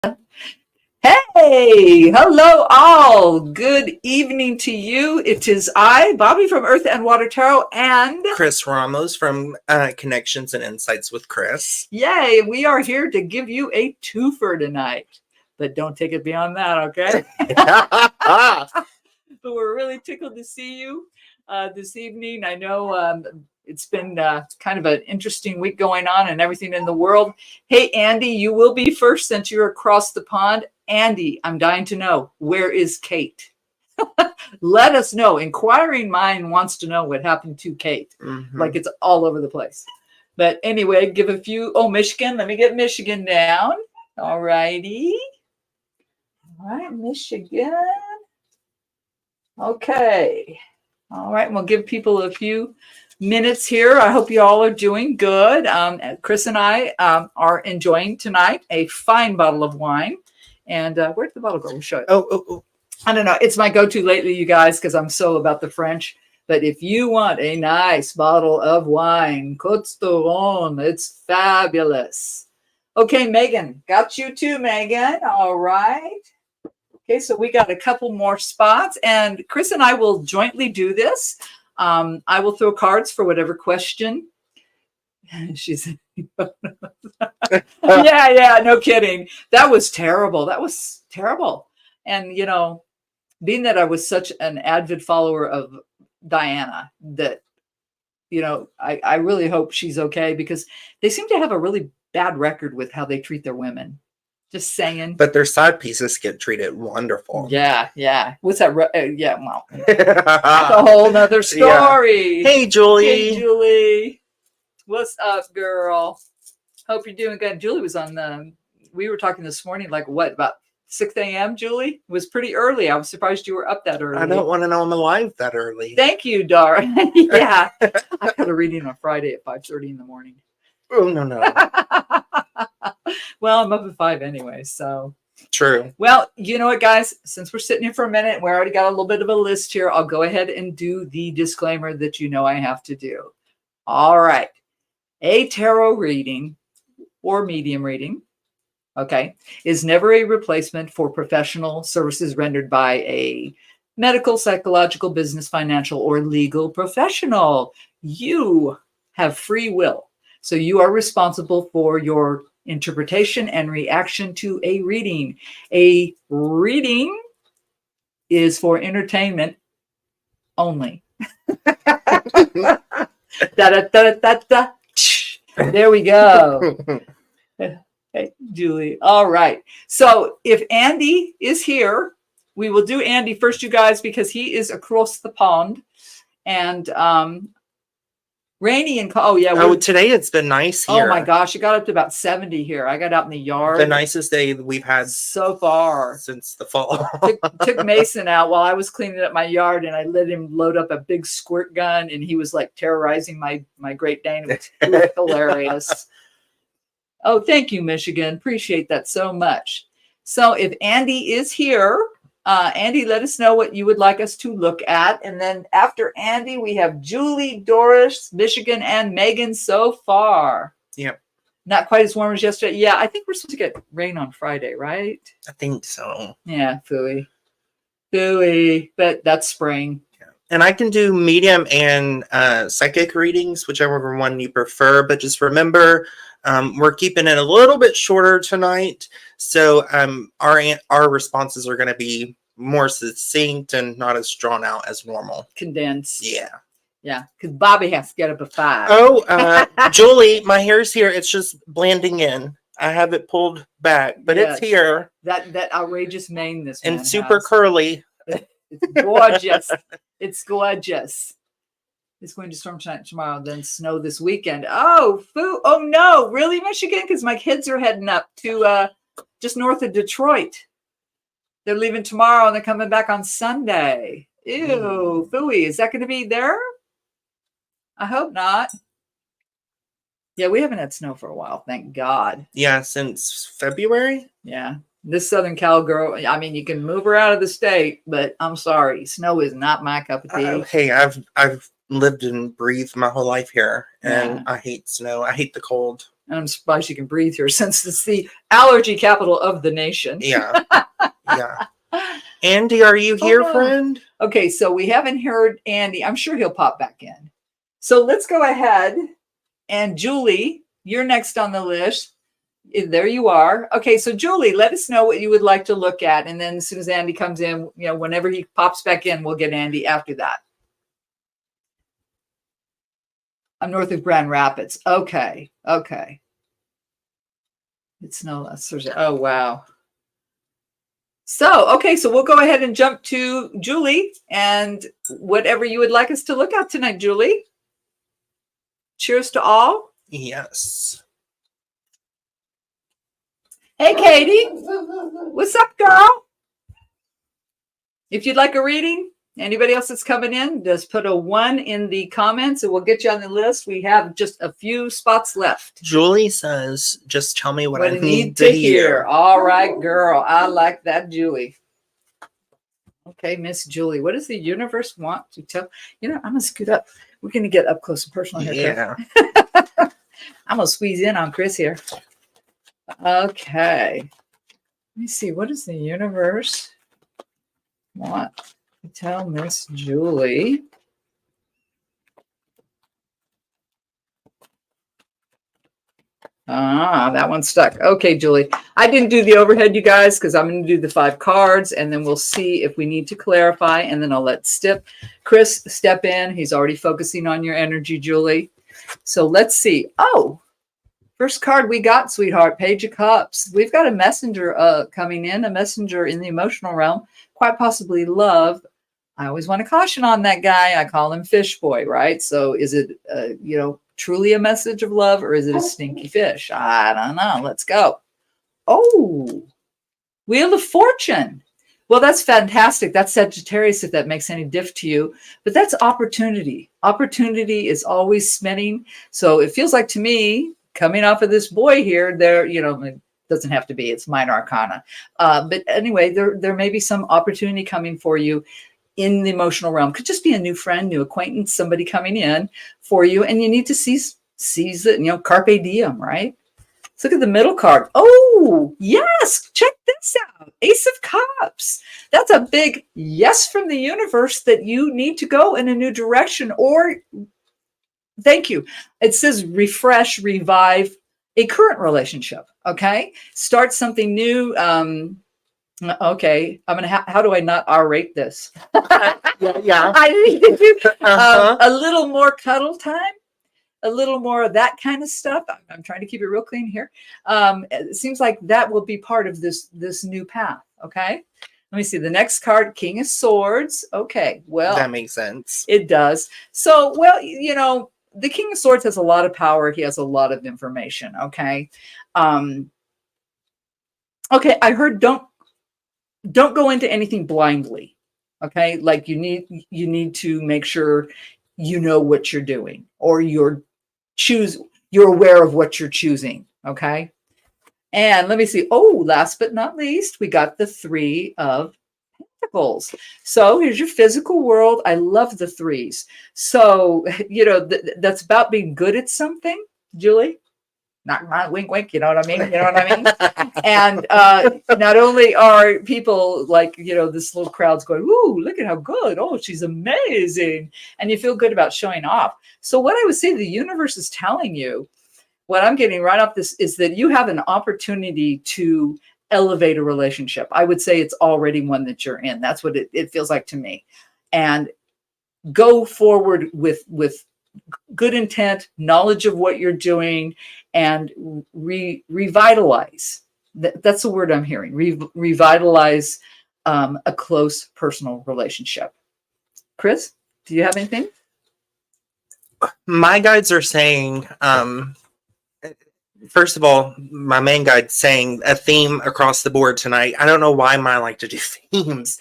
Hey, hello all. Good evening to you. It is I, Bobbi from Earth and Water Tarot, and Chris Ramos from Connections and Insights with Chris. yay, we are here to give you a twofer tonight. But don't take it beyond that, okay? But we're really tickled to see you this evening. I know it's been kind of an interesting week going on and everything in the world. Hey, Andy, you will be first since you're across the pond. Andy, I'm dying to know, where is Kate? Let us know. Inquiring mind wants to know what happened to Kate. Like it's all over the place. But anyway, give a few. Oh, Michigan. Let me get Michigan down. All righty. All right, Michigan. Okay. All right. We'll give people a few minutes here. I hope you all are doing good. Chris and I are enjoying tonight a fine bottle of wine. And where'd the bottle go? We'll show it. Oh. I don't know. It's my go-to lately, you guys, because I'm so about the French. But if you want a nice bottle of wine, Côte d'Or, it's fabulous. Okay, Megan. Got you too, Megan. All right. Okay, so we got a couple more spots. And Chris and I will jointly do this. I will throw cards for whatever question. She's yeah, no kidding. That was terrible. And, you know, being that I was such an avid follower of Diana, that, you know, I really hope she's okay, because they seem to have a really bad record with how they treat their women. Just saying. But their side pieces get treated wonderful. Yeah. What's that? Yeah, well, that's a whole nother story. Yeah. Hey, Julie. What's up, girl? Hope you're doing good. Julie was on we were talking this morning, like what, about 6 a.m., Julie? It was pretty early. I was surprised you were up that early. I don't want to know I'm alive that early. Thank you, Dara. Yeah. I got a reading on Friday at 5:30 in the morning. Oh, no. Well, I'm up at 5 anyway, so. True. Well, you know what, guys? Since we're sitting here for a minute, we already got a little bit of a list here. I'll go ahead and do the disclaimer that you know I have to do. All right. A tarot reading or medium reading, okay, is never a replacement for professional services rendered by a medical, psychological, business, financial, or legal professional. You have free will, so you are responsible for your interpretation and reaction to a reading. A reading is for entertainment only. There we go. Hey, Julie. All right. So if Andy is here, we will do Andy first, you guys, because he is across the pond. And rainy and cold. Oh, yeah. Today it's been nice here. Oh, my gosh. It got up to about 70 here. I got out in the yard. The nicest day we've had so far since the fall. took Mason out while I was cleaning up my yard, and I let him load up a big squirt gun, and he was like terrorizing my Great Dane. It was hilarious. Oh, thank you, Michigan. Appreciate that so much. So if Andy is here, Andy, let us know what you would like us to look at. And then after Andy, we have Julie, Doris, Michigan, and Megan so far. Yep. Not quite as warm as yesterday. Yeah, I think we're supposed to get rain on Friday, right? I think so. Yeah, phooey. But that's spring. Yeah. And I can do medium and psychic readings, whichever one you prefer. But just remember, we're keeping it a little bit shorter tonight. So our responses are going to be more succinct and not as drawn out as normal. Condensed. Yeah, because Bobbi has to get up at 5. Oh, Julie, my hair's here. It's just blending in. I have it pulled back, but yes, it's here. That outrageous mane this and super curly. It's gorgeous. It's gorgeous. It's going to storm tonight, tomorrow, then snow this weekend. Oh, oh no, really, Michigan? Because my kids are heading up to just north of Detroit. They're leaving tomorrow and they're coming back on Sunday. Ew, phooey. Is that going to be there? I hope not. Yeah, we haven't had snow for a while, thank God. Yeah, since February? Yeah. This Southern Cal girl, I mean, you can move her out of the state, but I'm sorry, snow is not my cup of tea. Hey, I've lived and breathed my whole life here, and I hate snow. I hate the cold. And I'm surprised you can breathe here since it's the allergy capital of the nation. Yeah. Yeah. Andy, are you here, friend? Okay, so we haven't heard Andy. I'm sure he'll pop back in. So let's go ahead. And Julie, you're next on the list. There you are. Okay, so Julie, let us know what you would like to look at. And then as soon as Andy comes in, whenever he pops back in, we'll get Andy after that. I'm north of Grand Rapids. Okay. It's no less Thursday. Oh, wow. So, okay, so we'll go ahead and jump to Julie and whatever you would like us to look at tonight, Julie. Cheers to all. Yes. Hey, Katie. What's up, girl? If you'd like a reading, anybody else that's coming in, just put a 1 in the comments and we'll get you on the list. We have just a few spots left. Julie says, just tell me what I need to hear. All right, girl. I like that, Julie. Okay, Miss Julie, what does the universe want to tell? I'm going to scoot up. We're going to get up close and personal here. Yeah. I'm going to squeeze in on Chris here. Okay. Let me see. What does the universe want to tell Miss Julie? That one's stuck. Okay, Julie. I didn't do the overhead, you guys, because I'm going to do the 5 cards, and then we'll see if we need to clarify, and then I'll let Chris step in. He's already focusing on your energy, Julie. So let's see. Oh, first card we got, sweetheart, Page of Cups. We've got a messenger coming in, a messenger in the emotional realm, quite possibly love. I always want to caution on that guy. I call him Fish Boy, right? So is it, truly a message of love, or is it a stinky fish? I don't know. Let's go. Oh, Wheel of Fortune. Well, that's fantastic. That's Sagittarius, if that makes any diff to you. But that's opportunity. Opportunity is always spinning. So it feels like to me, coming off of this boy here, there, it doesn't have to be. It's minor arcana. But anyway, there may be some opportunity coming for you in the emotional realm. Could just be a new friend, new acquaintance, somebody coming in for you, and you need to seize it, carpe diem, right? Let's look at the middle card. Oh, yes, check this out. Ace of Cups. That's a big yes from the universe that you need to go in a new direction, or thank you. It says refresh, revive a current relationship, okay? Start something new. Okay, I'm gonna. How do I not R-rate this? Yeah. I need to do a little more cuddle time, a little more of that kind of stuff. I'm trying to keep it real clean here. It seems like that will be part of this new path. Okay, let me see the next card, King of Swords. Okay, well, that makes sense. It does. So, well, the King of Swords has a lot of power. He has a lot of information. Okay, okay. I heard don't go into anything blindly. Okay. Like you need to make sure you know what you're doing, or you're aware of what you're choosing. Okay. And let me see. Oh, last but not least, we got the 3 of Pentacles. So here's your physical world. I love the 3s. So, that's about being good at something, Julie. Not wink, wink. You know what I mean? And not only are people like, this little crowd's going, ooh, look at how good. Oh, she's amazing. And you feel good about showing off. So what I would say the universe is telling you, what I'm getting right off this is that you have an opportunity to elevate a relationship. I would say it's already one that you're in. That's what it feels like to me. And go forward with good intent, knowledge of what you're doing, and revitalize. That's the word I'm hearing. Revitalize a close personal relationship. Chris, do you have anything? My guides are saying, first of all, my main guide's saying a theme across the board tonight. I don't know why mine like to do themes.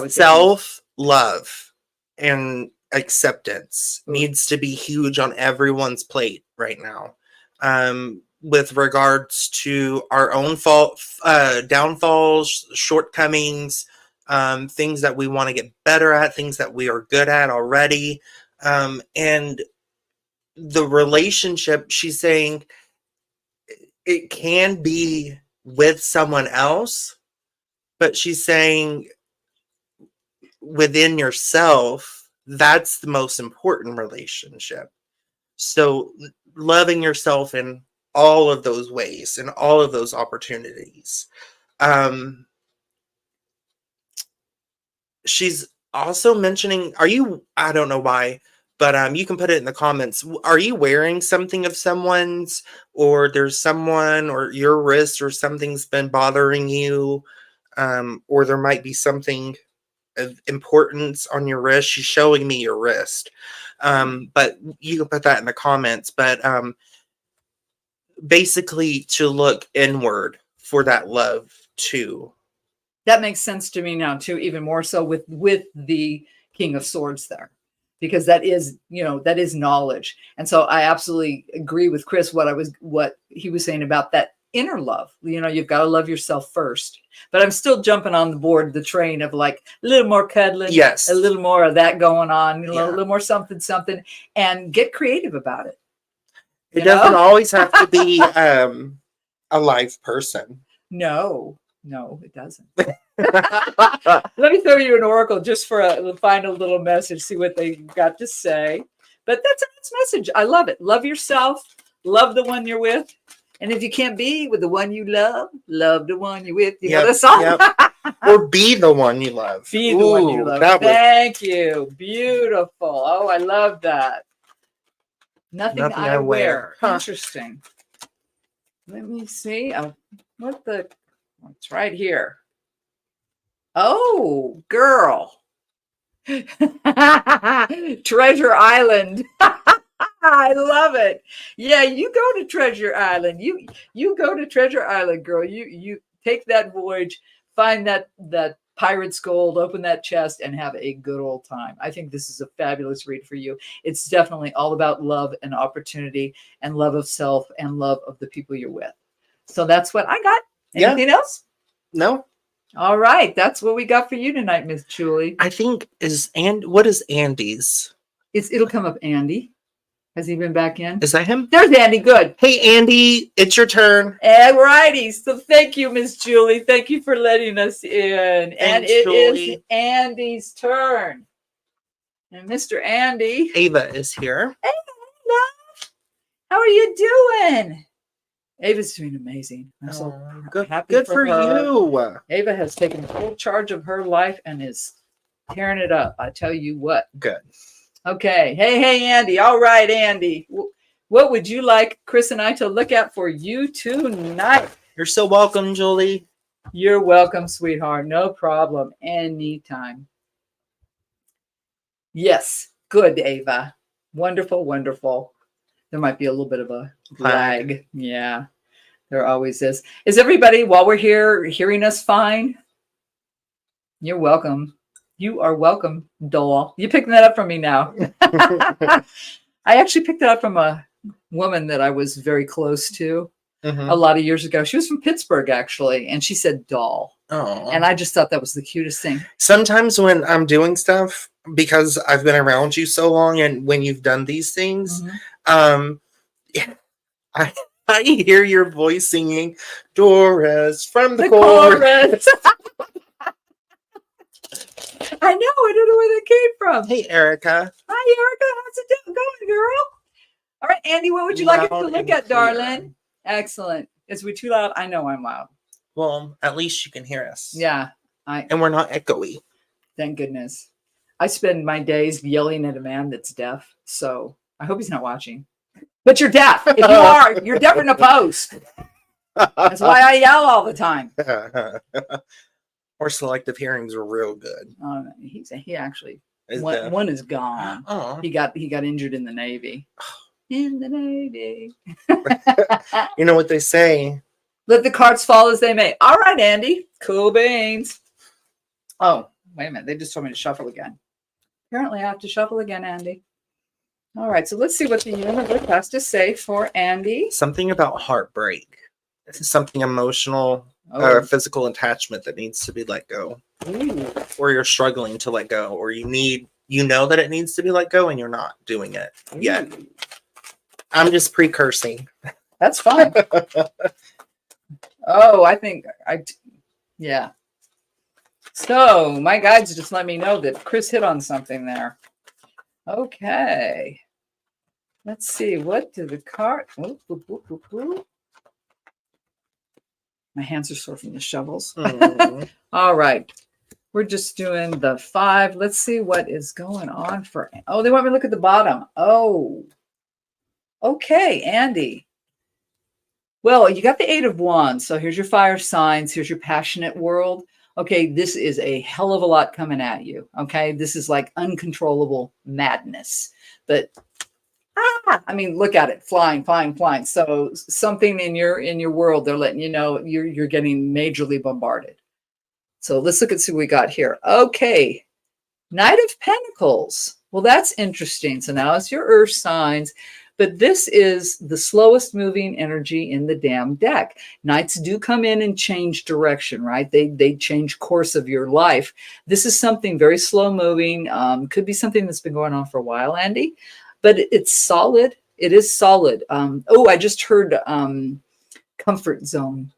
Self-love and acceptance needs to be huge on everyone's plate right now, with regards to our own downfalls, shortcomings, things that we want to get better at, things that we are good at already, and the relationship, she's saying it can be with someone else, but she's saying within yourself, that's the most important relationship. So loving yourself in all of those ways and all of those opportunities. She's also mentioning, I don't know why, but you can put it in the comments. Are you wearing something of someone's, or there's someone or your wrist or something's been bothering you? Or there might be something of importance on your wrist. She's showing me your wrist. But you can put that in the comments. But basically to look inward for that love too. That makes sense to me now too, even more so with the King of Swords there, because that is, that is knowledge. And so I absolutely agree with Chris, what he was saying about that inner love. You've got to love yourself first. But I'm still jumping on the train of like a little more cuddling, yes, a little more of that going on, a little more something, and get creative about it. It doesn't always have to be a live person. No, it doesn't. Let me throw you an oracle just for a final little message, see what they got to say. But that's a nice message. I love it. Love yourself. Love the one you're with. And if you can't be with the one you love the one you're with. You know the song? Yep. Or be the one you love. Be the one you love. Thank you. Beautiful. Oh, I love that. Nothing I wear. Huh. Interesting. Let me see. It's right here. Oh, girl. Treasure Island. I love it. Yeah, you go to Treasure Island. You go to Treasure Island, girl. You take that voyage, find that pirate's gold, open that chest, and have a good old time. I think this is a fabulous read for you. It's definitely all about love and opportunity and love of self and love of the people you're with. So that's what I got. Anything else? No. All right. That's what we got for you tonight, Miss Julie. I think what is Andy's? It'll come up, Andy. Has he been back in? Is that him? There's Andy. Good. Hey, Andy, it's your turn. All righty. So thank you, Miss Julie. Thank you for letting us in. And it is Andy's turn. And Mr. Andy. Ava is here. Hey, love. How are you doing? Ava's doing amazing. I'm so happy for her. You. Ava has taken full charge of her life and is tearing it up. I tell you what. Good. Okay. Hey, Andy. All right, Andy. What would you like Chris and I to look at for you tonight? You're so welcome, Julie. You're welcome, sweetheart. No problem. Anytime. Yes. Good, Ava. Wonderful, wonderful. There might be a little bit of a lag. Yeah, there always is. Is everybody, while we're here, hearing us fine? You're welcome. You are welcome, doll. You picking that up from me now. I actually picked it up from a woman that I was very close to a lot of years ago. She was from Pittsburgh, actually, and she said doll. Oh. And I just thought that was the cutest thing. Sometimes when I'm doing stuff, because I've been around you so long and when you've done these things, I hear your voice singing Doris from the chorus. I know. I don't know where that came from. Hey, Erica. Hi, Erica. How's it going, girl? All right, Andy, what would you like us to look at, darling? Excellent. Is we too loud? I know I'm loud. Well, at least you can hear us. Yeah. And we're not echoey. Thank goodness. I spend my days yelling at a man that's deaf, so I hope he's not watching. But you're deaf. If you are, you're deaf in the post. That's why I yell all the time. Or selective hearings are real good. He actually one is gone. Oh. He got injured in the Navy. In the Navy. You know what they say? Let the cards fall as they may. All right, Andy. Cool beans. Oh, wait a minute. They just told me to shuffle again. Apparently, I have to shuffle again, Andy. All right, so let's see what the universe has to say for Andy. Something about heartbreak. This is something emotional physical attachment that needs to be let go. Ooh. Or you're struggling to let go, or you know that it needs to be let go and you're not doing it yet. I'm just precursing. That's fine. Oh, I think yeah. So my guides just let me know that Chris hit on something there. Okay. Let's see. What did the card? My hands are sore from the shovels. All right. We're just doing the 5. Let's see what is going on for. Oh, they want me to look at the bottom. Oh. Okay, Andy. Well, you got the 8 of Wands. So here's your fire signs. Here's your passionate world. Okay, this is a hell of a lot coming at you. Okay, this is like uncontrollable madness. But I mean, look at it, flying. So something in your world, they're letting you know you're getting majorly bombarded. So let's look and see what we got here. Okay, Knight of Pentacles. Well, that's interesting. So now it's your earth signs. But this is the slowest moving energy in the damn deck. Knights do come in and change direction, right? They change course of your life. This is something very slow moving. Could be something that's been going on for a while, Andy. But it's solid. It is solid. Oh, I just heard comfort zone.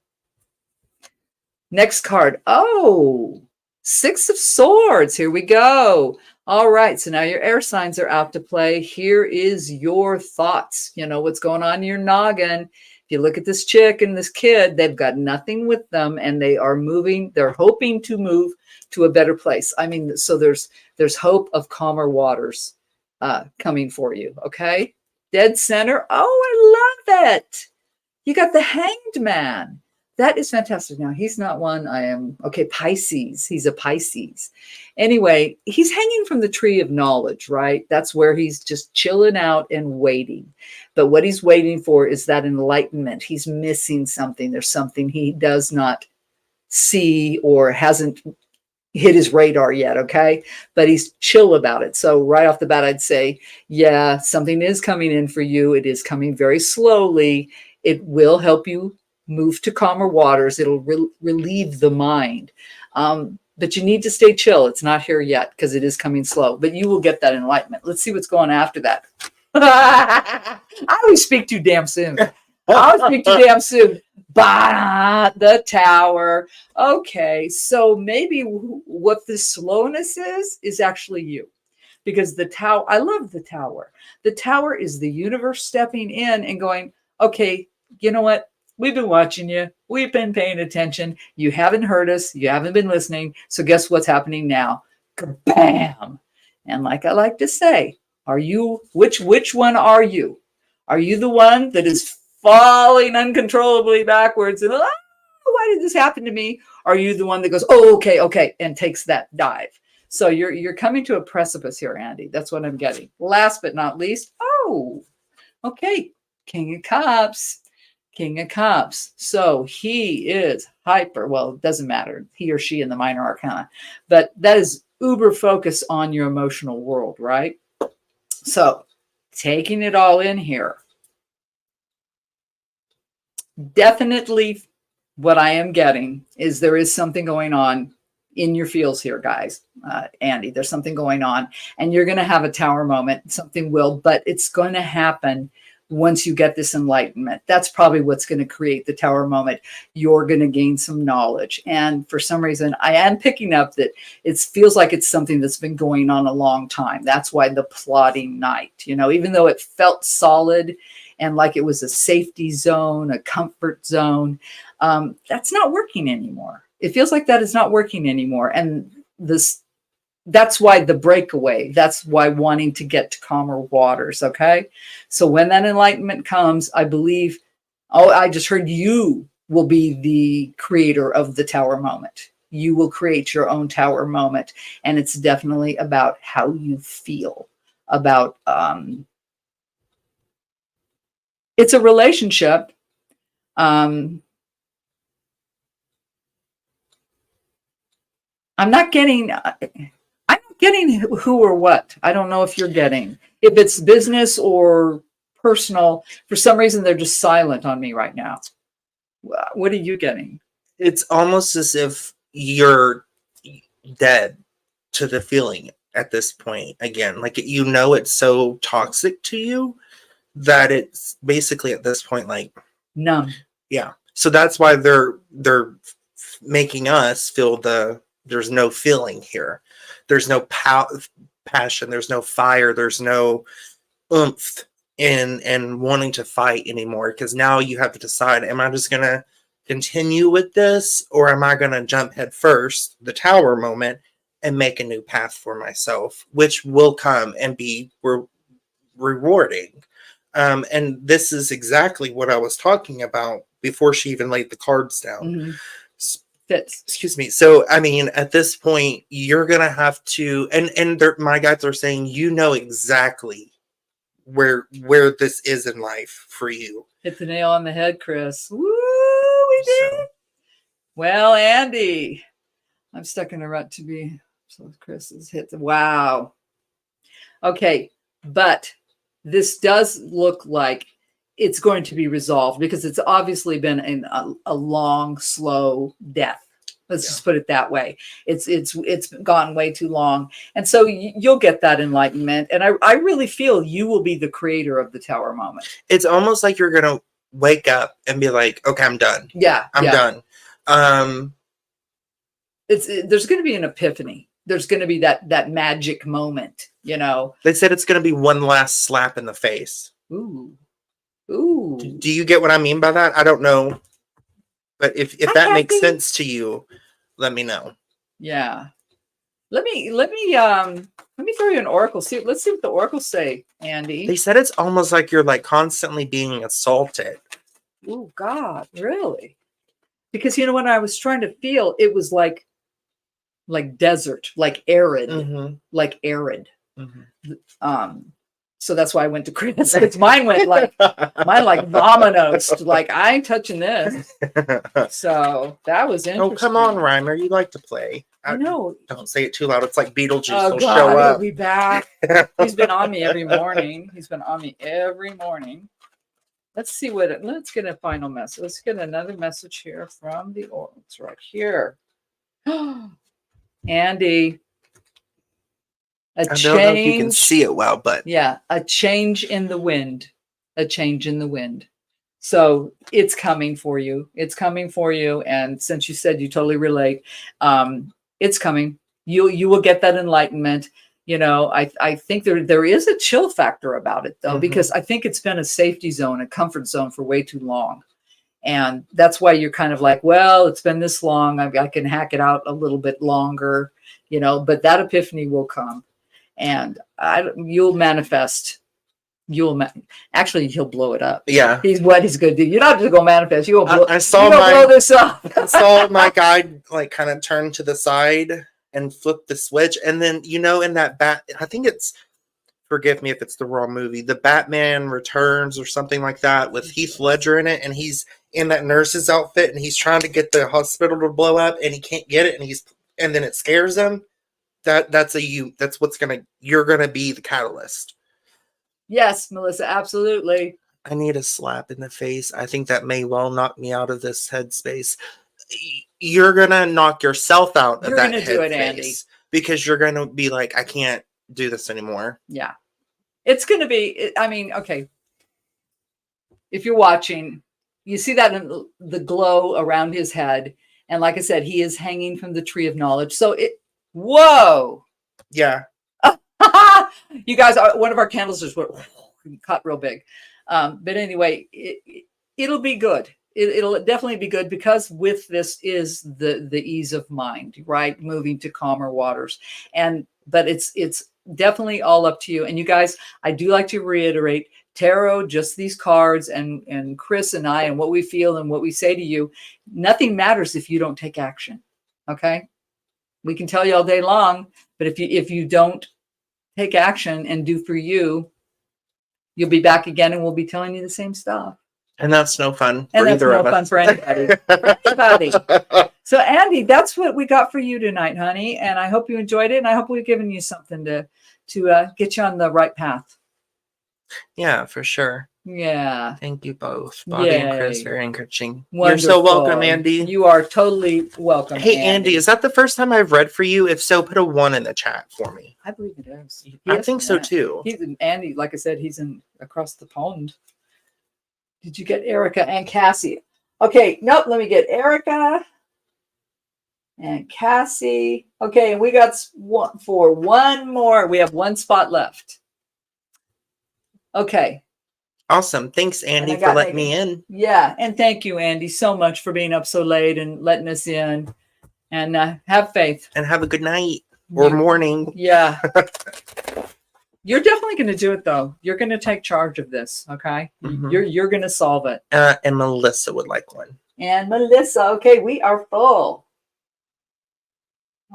Next card. Oh, 6 of Swords. Here we go. All right, so now your air signs are out to play. Here is your thoughts. You know what's going on in your noggin. If you look at this chick and this kid, they've got nothing with them, and they are moving. They're hoping to move to a better place. I mean, so there's hope of calmer waters coming for you. Okay, dead center. Oh, I love it. You got the Hanged Man. That is fantastic. Now, he's not one I am. Okay, Pisces. He's a Pisces. Anyway, he's hanging from the tree of knowledge, right? That's where he's just chilling out and waiting. But what he's waiting for is that enlightenment. He's missing something. There's something he does not see or hasn't hit his radar yet, okay? But he's chill about it. So right off the bat, I'd say, yeah, something is coming in for you. It is coming very slowly. It will help you move to calmer waters. It'll relieve the mind. But you need to stay chill. It's not here yet because it is coming slow. But you will get that enlightenment. Let's see what's going after that. I always speak too damn soon. Bah, the Tower. Okay, so maybe what the slowness is actually you. Because the Tower, I love the Tower. The Tower is the universe stepping in and going, okay, you know what? We've been watching you. We've been paying attention. You haven't heard us. You haven't been listening. So guess what's happening now? Bam! And like I like to say, are you, which one are you? Are you the one that is falling uncontrollably backwards and, why did this happen to me? Are you the one that goes, oh, okay, and takes that dive? So you're coming to a precipice here, Andy. That's what I'm getting. Last but not least, okay, King of Cups. King of Cups. So he is hyper. Well, it doesn't matter. He or she in the minor arcana. But that is uber focus on your emotional world, right? So taking it all in here. Definitely what I am getting is there is something going on in your feels here, guys. Andy, there's something going on. And you're going to have a Tower moment. Something will, but it's going to happen once you get this enlightenment. That's probably what's going to create the Tower moment. You're going to gain some knowledge. And for some reason, I am picking up that it feels like it's something that's been going on a long time. That's why the plotting Knight, even though it felt solid and like it was a safety zone, a comfort zone, that's not working anymore. It feels like that is not working anymore. And that's why the breakaway, that's why wanting to get to calmer waters, okay? So when that enlightenment comes, I believe, I just heard you will be the creator of the Tower moment. You will create your own Tower moment. And it's definitely about how you feel about, it's a relationship. I'm not getting who or what. I don't know if you're getting. If it's business or personal, for some reason, they're just silent on me right now. What are you getting? It's almost as if you're dead to the feeling at this point. Again, like it's so toxic to you that it's basically at this point like numb. yeah. So that's why they're making us feel there's no feeling here. There's no passion. There's no fire. There's no oomph in wanting to fight anymore. Because now you have to decide: am I just gonna continue with this, or am I gonna jump head first, the tower moment, and make a new path for myself, which will come and be rewarding. And this is exactly what I was talking about before she even laid the cards down. Mm-hmm. Fits. Excuse me. So, I mean, at this point, you're going to have to, and my guides are saying, you know exactly where this is in life for you. Hit the nail on the head, Chris. Woo, we did. So. Well, Andy, I'm stuck in a rut to be, so Chris has hit the, wow. Okay, but this does look like it's going to be resolved because it's obviously been a long, slow death. Let's just put it that way. It's gone way too long. And so you'll get that enlightenment. And I really feel you will be the creator of the tower moment. It's almost like you're going to wake up and be like, okay, I'm done. Yeah. I'm done. There's going to be an epiphany. There's going to be that magic moment, you know. They said it's going to be one last slap in the face. Ooh. Do you get what I mean by that? I don't know. But if that makes sense to you, let me know. Yeah. Let me throw you an oracle. Let's see what the oracles say, Andy. They said it's almost like you're like constantly being assaulted. Oh God, really? Because you know when I was trying to feel, it was like desert, like arid, like arid. Mm-hmm. So that's why I went to Chris. Because mine like vominos. Like I ain't touching this. So that was interesting. Oh, come on, Reimer. You like to play. I know. Don't say it too loud. It's like Beetlejuice. Oh, He'll God, show up. He'll be back. He's been on me every morning. Let's see let's get a final message. Let's get another message here from the oracles right here. Andy. I don't know if you can see it well, but yeah, a change in the wind. So it's coming for you. And since you said you totally relate, it's coming. You will get that enlightenment. You know, I think there is a chill factor about it though, because I think it's been a safety zone, a comfort zone for way too long. And that's why you're kind of like, well, it's been this long. I can hack it out a little bit longer, you know, but that epiphany will come. And you'll manifest. Actually, he'll blow it up. Yeah, he's going to do. You don't have to go manifest. You will blow. I saw blow this up. I saw my guide like kind of turn to the side and flip the switch, and then in that I think it's. Forgive me if it's the wrong movie. The Batman Returns or something like that with Heath Ledger in it, and he's in that nurse's outfit, and he's trying to get the hospital to blow up, and he can't get it, and then it scares him. You're gonna be the catalyst. Yes, Melissa, absolutely. I need a slap in the face. I think that may well knock me out of this headspace. You're gonna knock yourself out of that headspace. You're gonna do it, Andy, because you're gonna be like, I can't do this anymore. Yeah, it's gonna be. I mean, okay. If you're watching, you see that in the glow around his head, and like I said, he is hanging from the tree of knowledge. So whoa. Yeah. You guys, one of our candles just went cut real big. But anyway, it'll be good. It'll definitely be good because with this is the ease of mind, right? Moving to calmer waters. But it's definitely all up to you. And you guys, I do like to reiterate, tarot, just these cards and Chris and I and what we feel and what we say to you, nothing matters if you don't take action. Okay? We can tell you all day long, but if you don't take action and do for you, you'll be back again and we'll be telling you the same stuff. And that's no fun for either of us. And that's no fun for anybody. So, Andy, that's what we got for you tonight, honey. And I hope you enjoyed it. And I hope we've given you something to get you on the right path. Yeah, for sure. Yeah. Thank you both, Bobbi and Chris. Yay. Very encouraging. Wonderful. You're so welcome, Andy. You are totally welcome. Hey, Andy, is that the first time I've read for you? If so, put a 1 in the chat for me. I believe it is. I think so too. He's in Andy, like I said, he's in across the pond. Did you get Erica and Cassie? Okay, nope. Let me get Erica and Cassie. Okay, and we got one more. We have one spot left. Okay. Awesome. Thanks, Andy, for letting me in. Yeah, and thank you, Andy, so much for being up so late and letting us in. And have faith. And have a good night or morning. Yeah. You're definitely going to do it, though. You're going to take charge of this, okay? Mm-hmm. You're going to solve it. And Melissa would like one. And Melissa, okay, we are full.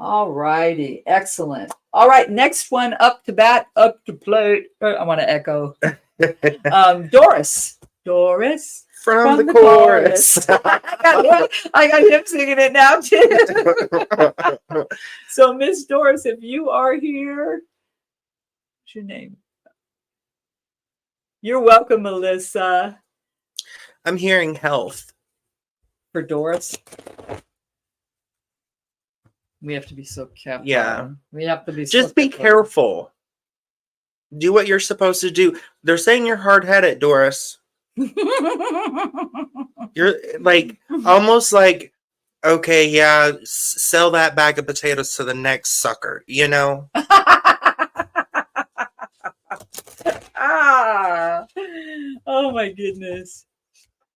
All righty, excellent. All right, next one up to bat, up to plate. I want to echo. Doris from the chorus. I got him singing it now too. So Miss Doris, if you are here, what's your name? You're welcome, Melissa. I'm hearing health For Doris. We have to be so careful. Yeah. We have to be just be careful. Do what you're supposed to do. They're saying you're hard-headed, Doris. You're like almost like, okay, yeah, sell that bag of potatoes to the next sucker, you know? Oh my goodness.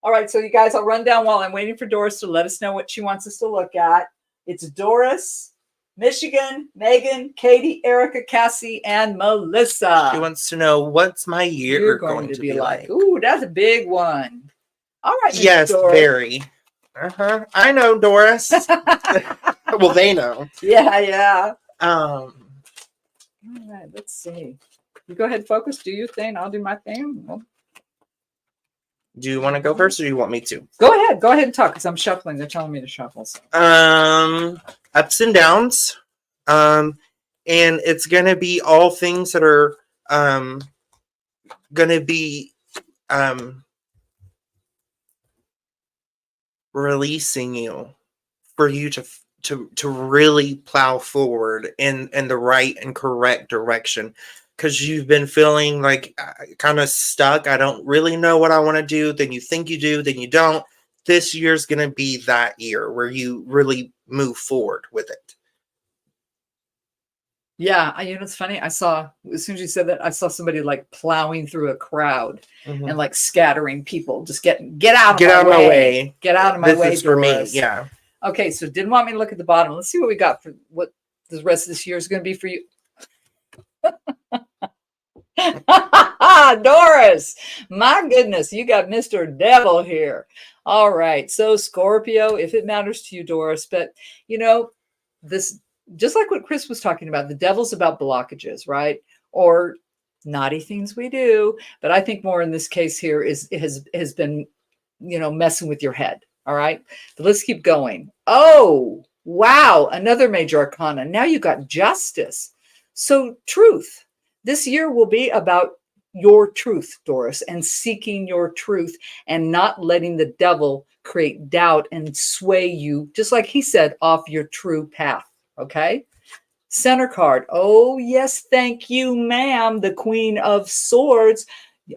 All right, so you guys, I'll run down while I'm waiting for Doris to let us know what she wants us to look at. It's Doris, Michigan, Megan, Katie, Erica, Cassie, and Melissa. She wants to know, what's my year going to be like? Ooh, that's a big one. All right. Yes, Doris. very. I know, Doris. Well, they know. Yeah. All right, let's see. You go ahead, focus. Do your thing. I'll do my thing. Well, do you want to go first, or do you want me to? Go ahead and talk, because I'm shuffling. They're telling me to shuffle. So. Ups and downs. And it's gonna be all things that are gonna be releasing you for you to really plow forward in the right and correct direction. Because you've been feeling like kind of stuck. I don't really know what I want to do. Then you think you do, then you don't. This year's going to be that year where you really move forward with it. Yeah, you know, it's funny. I saw, as soon as you said that, I saw somebody like plowing through a crowd and like scattering people. Just get out of my way. Get out of my way. This is for me. Yeah. Okay, so didn't want me to look at the bottom. Let's see what we got for what the rest of this year is going to be for you. Doris, my goodness, you got Mr. Devil here. All right, so Scorpio, if it matters to you, Doris, but you know, this, just like what Chris was talking about, the devil's about blockages, right? Or naughty things we do, but I think more in this case here has been, you know, messing with your head. All right, but let's keep going. Oh, wow, another major arcana. Now you got Justice. So truth. This year will be about your truth, Doris, and seeking your truth and not letting the devil create doubt and sway you, just like he said, off your true path. Okay? Center card. Oh, yes, thank you, ma'am. The Queen of Swords.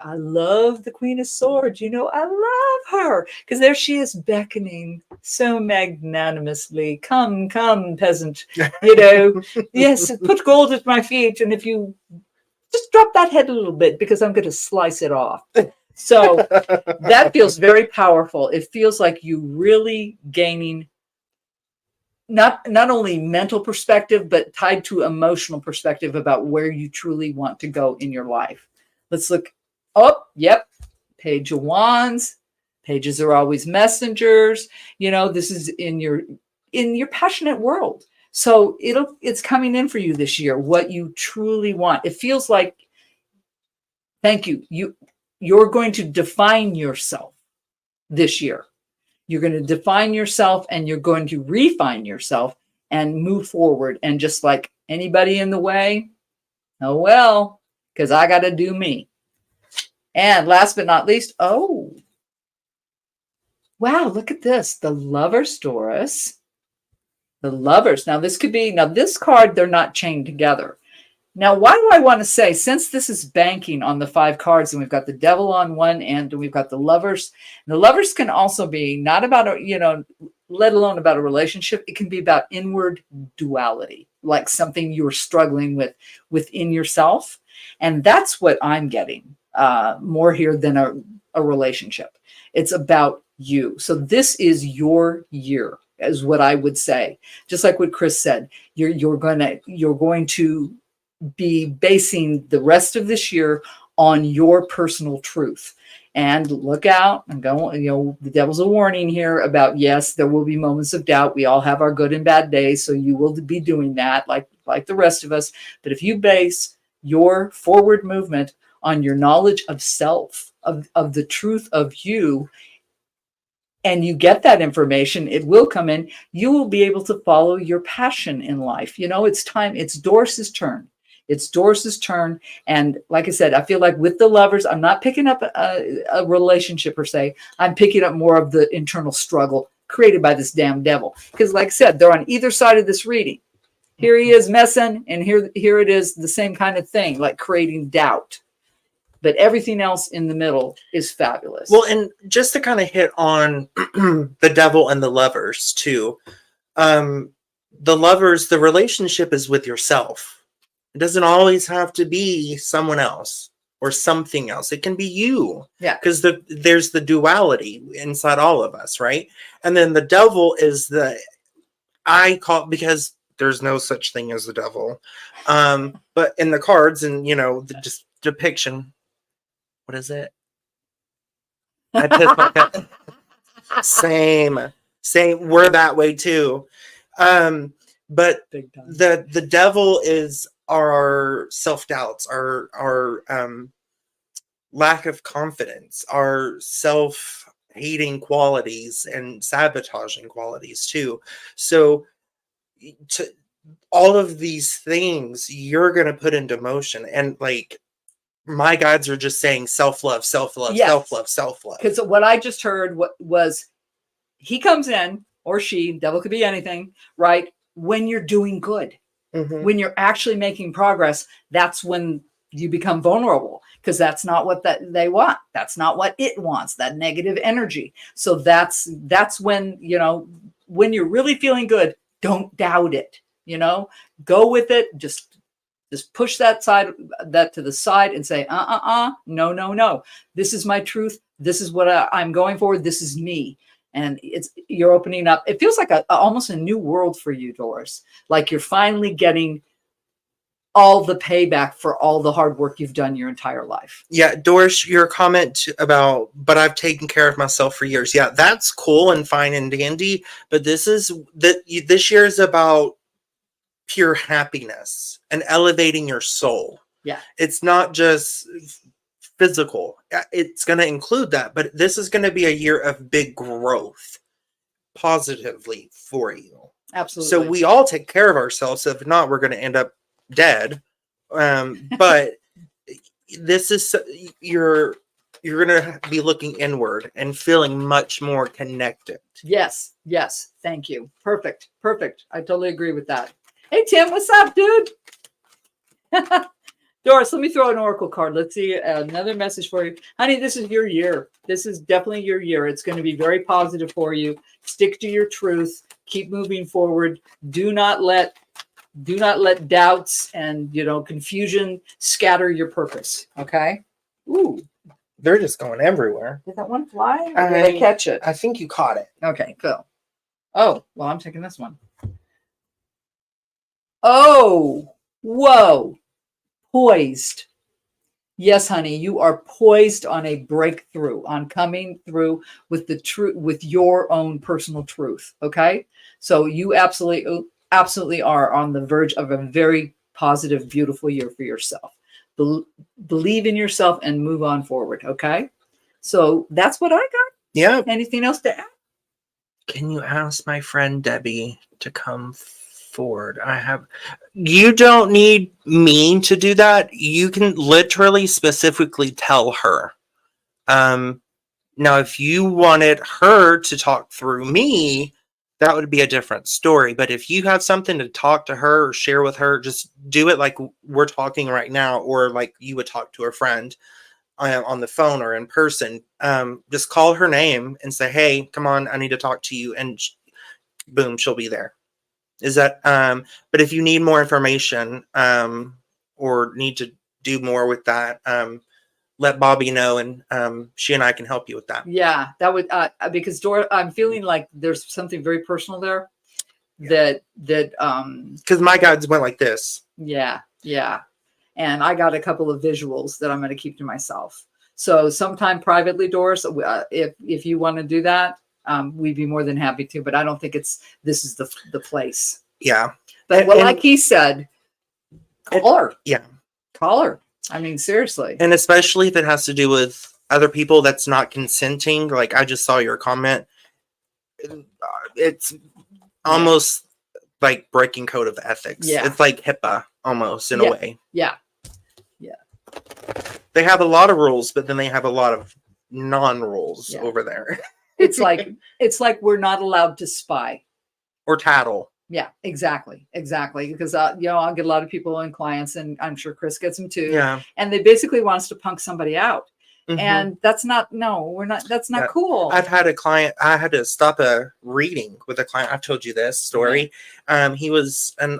I love the Queen of Swords. You know, I love her because there she is beckoning so magnanimously. Come, peasant. You know, yes, put gold at my feet. And if you just drop that head a little bit, because I'm going to slice it off. So that feels very powerful. It feels like you really gaining not only mental perspective, but tied to emotional perspective about where you truly want to go in your life. Let's look. Oh, yep. Page of Wands. Pages are always messengers. You know, this is in your passionate world. So it's coming in for you this year, what you truly want. It feels like, thank you. You're going to define yourself this year. You're going to define yourself and you're going to refine yourself and move forward. And just like anybody in the way, oh well, because I got to do me. And last but not least, oh, wow, look at this. The Lovers, Doris. The Lovers. Now, this card, they're not chained together. Now, why do I want to say, since this is banking on the 5 cards, and we've got the Devil on one end, and we've got the Lovers, and the Lovers can also be not about, let alone about a relationship. It can be about inward duality, like something you're struggling with within yourself. And that's what I'm getting more here than a relationship. It's about you. So this is your year, is what I would say. Just like what Chris said, you're going to be basing the rest of this year on your personal truth. And look out, and go, the devil's a warning here about, yes, there will be moments of doubt. We all have our good and bad days. So you will be doing that like the rest of us. But if you base your forward movement on your knowledge of self, of the truth of you, and you get that information, it will come in. You will be able to follow your passion in life. It's time. It's Doris's turn. It's Doris's turn. And like I said, I feel like with the Lovers, I'm not picking up a relationship per se. I'm picking up more of the internal struggle created by this damn devil. Because like I said, they're on either side of this reading. Here he is messing, and here it is, the same kind of thing, like creating doubt. But everything else in the middle is fabulous. Well, and just to kind of hit on the devil and the Lovers too. The Lovers, the relationship is with yourself. It doesn't always have to be someone else or something else. It can be you. Yeah. Because there's the duality inside all of us, right? And then the devil is I call it, because there's no such thing as the devil. But in the cards and, the just depiction, what is it? I pissed my pants. Same. We're that way too. But the devil is our self-doubts, our lack of confidence, our self-hating qualities and sabotaging qualities too. So all of these things you're going to put into motion, and like my guides are just saying self-love, self-love, yes. Self-love, self-love. Because what I just heard was he comes in, or she, devil could be anything, right? When you're doing good, when you're actually making progress, that's when you become vulnerable, because that's not what they want. That's not what it wants, that negative energy. So that's when, when you're really feeling good, don't doubt it, go with it. Just push that to the side and say, no. This is my truth. This is what I'm going for. This is me. And you're opening up. It feels like almost a new world for you, Doris. Like you're finally getting all the payback for all the hard work you've done your entire life. Yeah, Doris, your comment about, but I've taken care of myself for years. Yeah, that's cool and fine and dandy. But this year is about pure happiness and elevating your soul. Yeah. It's not just physical. It's going to include that, but this is going to be a year of big growth positively for you. Absolutely. So we all take care of ourselves. If not, we're going to end up dead. But this is, you're going to be looking inward and feeling much more connected. Yes. Thank you. Perfect. I totally agree with that. Hey, Tim, what's up, dude? Doris, let me throw an oracle card. Let's see another message for you. Honey, this is your year. This is definitely your year. It's going to be very positive for you. Stick to your truth. Keep moving forward. Do not let doubts and, confusion scatter your purpose. Okay? Ooh. They're just going everywhere. Did that one fly? Or did I catch it? I think you caught it. Okay, cool. Oh, well, I'm taking this one. Oh, whoa. Poised. Yes, honey, you are poised on a breakthrough, on coming through with the truth, with your own personal truth. Okay. So you absolutely are on the verge of a very positive, beautiful year for yourself. Believe in yourself and move on forward. Okay. So that's what I got. Yeah. Anything else to add? Can you ask my friend Debbie to come forward? You don't need me to do that. You can literally specifically tell her Now, if you wanted her to talk through me, that would be a different story. But if you have something to talk to her or share with her, just do it like we're talking right now, or like you would talk to a friend on the phone or in person. Just call her name and say, hey, come on, I need to talk to you. And boom, she'll be there. Is that, but if you need more information or need to do more with that, let Bobbi know, and she and I can help you with that. Yeah, that would, because Dora, I'm feeling like there's something very personal there that because my guides went like this. Yeah. And I got a couple of visuals that I'm going to keep to myself. So sometime privately, Doris, if you want to do that, we'd be more than happy to, but I don't think this is the place. Yeah. But like he said, call her. Yeah. Call her. I mean, seriously. And especially if it has to do with other people that's not consenting. Like I just saw your comment. It's almost like breaking code of ethics. Yeah. It's like HIPAA almost in a way. Yeah. They have a lot of rules, but then they have a lot of non-rules over there. It's like we're not allowed to spy or tattle. Yeah, exactly. Because I'll get a lot of people and clients, and I'm sure Chris gets them too. Yeah. And they basically want us to punk somebody out. And that's not, that's not cool. I've had a client, I had to stop a reading with a client. I've told you this story. He was an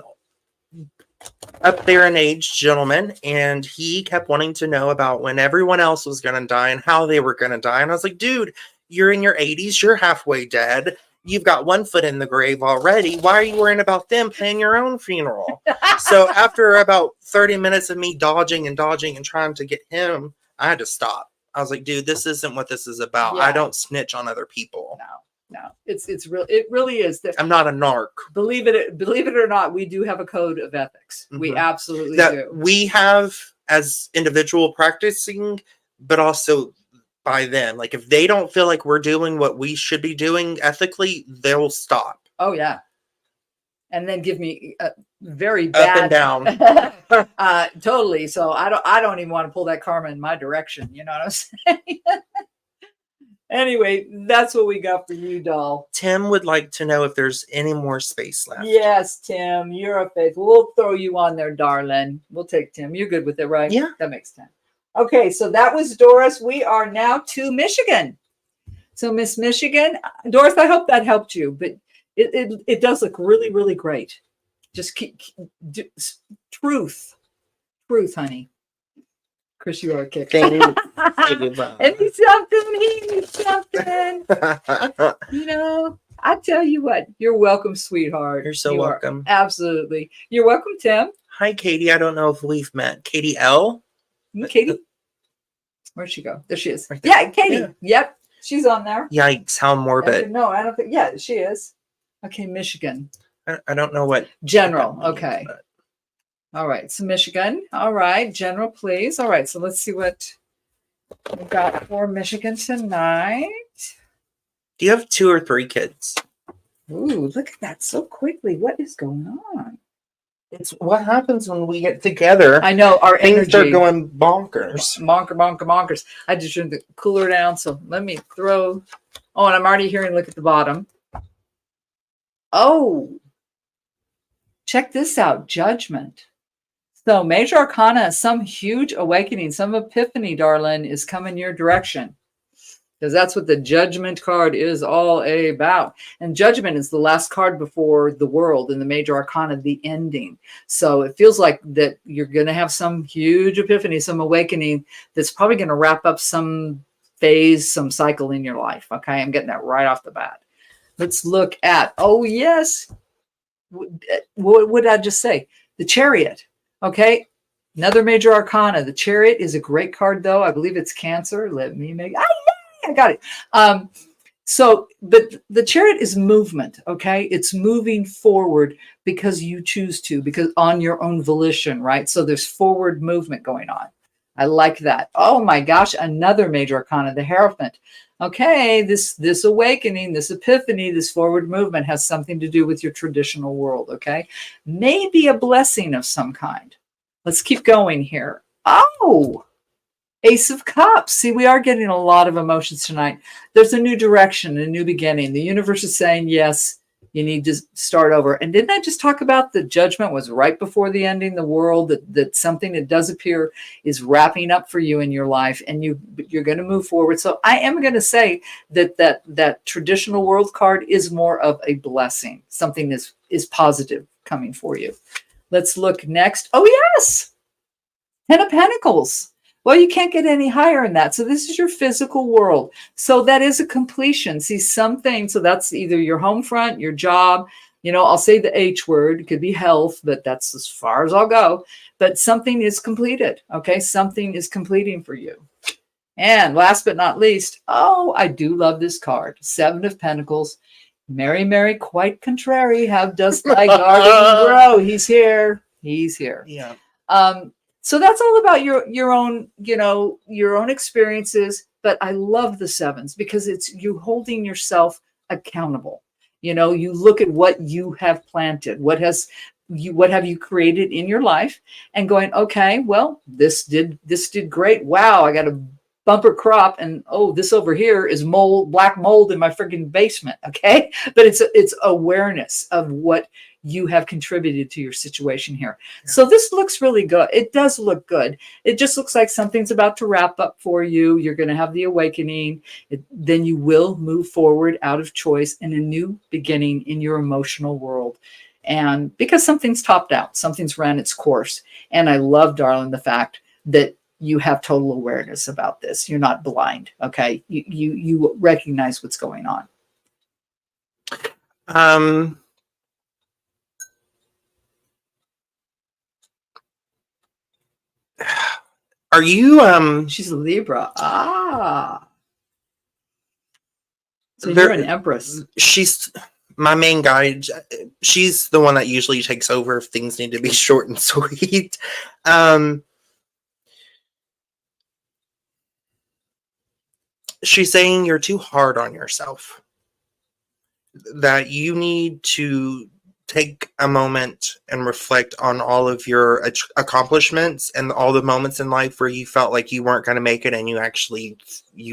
up there in age gentleman, and he kept wanting to know about when everyone else was going to die and how they were going to die. And I was like, dude, you're in your 80s. You're halfway dead. You've got one foot in the grave already. Why are you worrying about them planning your own funeral? So after about 30 minutes of me dodging and trying to get him, I had to stop. I was like, dude, this isn't what this is about. I don't snitch on other people. No, it's real. It really is. I'm not a narc. Believe it or not, we do have a code of ethics. We absolutely do. We have as individual practicing, but also by them. Like if they don't feel like we're doing what we should be doing ethically, they'll stop. Oh yeah. And then give me a very bad up and down. Totally. So I don't even want to pull that karma in my direction. You know what I'm saying? Anyway, that's what we got for you, doll. Tim would like to know if there's any more space left. Yes, Tim, you're a faithful. We'll throw you on there, darling. We'll take Tim. You're good with it, right? Yeah. That makes sense. Okay, so that was Doris. We are now to Michigan. So Miss Michigan, Doris, I hope that helped you, but it does look really, really great. Just truth, honey. Chris, you are a kicker. He He needs something. I tell you what, you're welcome, sweetheart. You're so welcome. Absolutely. You're welcome, Tim. Hi, Katie. I don't know if we've met. Katie L? Katie? Where'd she go? There she is. Right there. Yeah, Katie. Yeah. Yep. She's on there. Yikes, how morbid. No, I don't think. Yeah, she is. Okay, Michigan. I don't know what. General. Okay. But... All right. So Michigan. All right. General, please. All right. So let's see what we've got for Michigan tonight. Do you have 2 or 3 kids? Ooh, look at that so quickly. What is going on? It's what happens when we get together. I know our things energy are going bonkers. Bonkers. I just turned the cooler down. So let me throw. Oh, and I'm already hearing, look at the bottom. Oh, check this out. Judgment. So Major Arcana, some huge awakening, some epiphany, darling, is coming your direction. Because that's what the Judgment card is all about. And Judgment is the last card before the world in the Major Arcana, the ending. So it feels like that you're going to have some huge epiphany, some awakening that's probably going to wrap up some phase, some cycle in your life. Okay, I'm getting that right off the bat. Let's look at, oh yes, what did I just say? The Chariot. Okay, another Major Arcana. The Chariot is a great card, though. I believe it's Cancer. Let me make... I got it. But the Chariot is movement, okay? It's moving forward because you choose to, because on your own volition, right? So there's forward movement going on. I like that. Oh my gosh, another Major Arcana, the Hierophant. Okay, this awakening, this epiphany, this forward movement has something to do with your traditional world, okay? Maybe a blessing of some kind. Let's keep going here. Oh, Ace of Cups. See, we are getting a lot of emotions tonight. There's a new direction, a new beginning. The universe is saying, yes, you need to start over. And didn't I just talk about the judgment was right before the ending, the world, that something that does appear is wrapping up for you in your life, and you're going to move forward. So I am going to say that traditional world card is more of a blessing. Something is positive coming for you. Let's look next. Oh, yes. 10 of Pentacles. Well, you can't get any higher than that. So this is your physical world. So that is a completion. See, something, so that's either your home front, your job, I'll say the H word. It could be health, but that's as far as I'll go. But something is completed, okay? Something is completing for you. And last but not least, oh, I do love this card. 7 of Pentacles. Mary, Mary, quite contrary. How does thy garden grow? He's here. He's here. Yeah. So that's all about your own, your own experiences. But I love the 7s because it's you holding yourself accountable. You look at what you have planted, what have you created in your life, and going, okay, well, this did great. Wow, I got a bumper crop, and oh, this over here is black mold in my freaking basement. Okay, but it's awareness of what you have contributed to your situation here. Yeah. So this looks really good. It does look good. It just looks like something's about to wrap up for you. You're going to have the awakening. Then you will move forward out of choice in a new beginning in your emotional world. And because something's topped out, something's ran its course. And I love, darling, the fact that you have total awareness about this. You're not blind. Okay. You recognize what's going on. Are you She's a Libra. So you're an Empress. She's my main guide. She's the one that usually takes over if things need to be short and sweet. She's saying you're too hard on yourself. That you need to take a moment and reflect on all of your accomplishments and all the moments in life where you felt like you weren't going to make it and you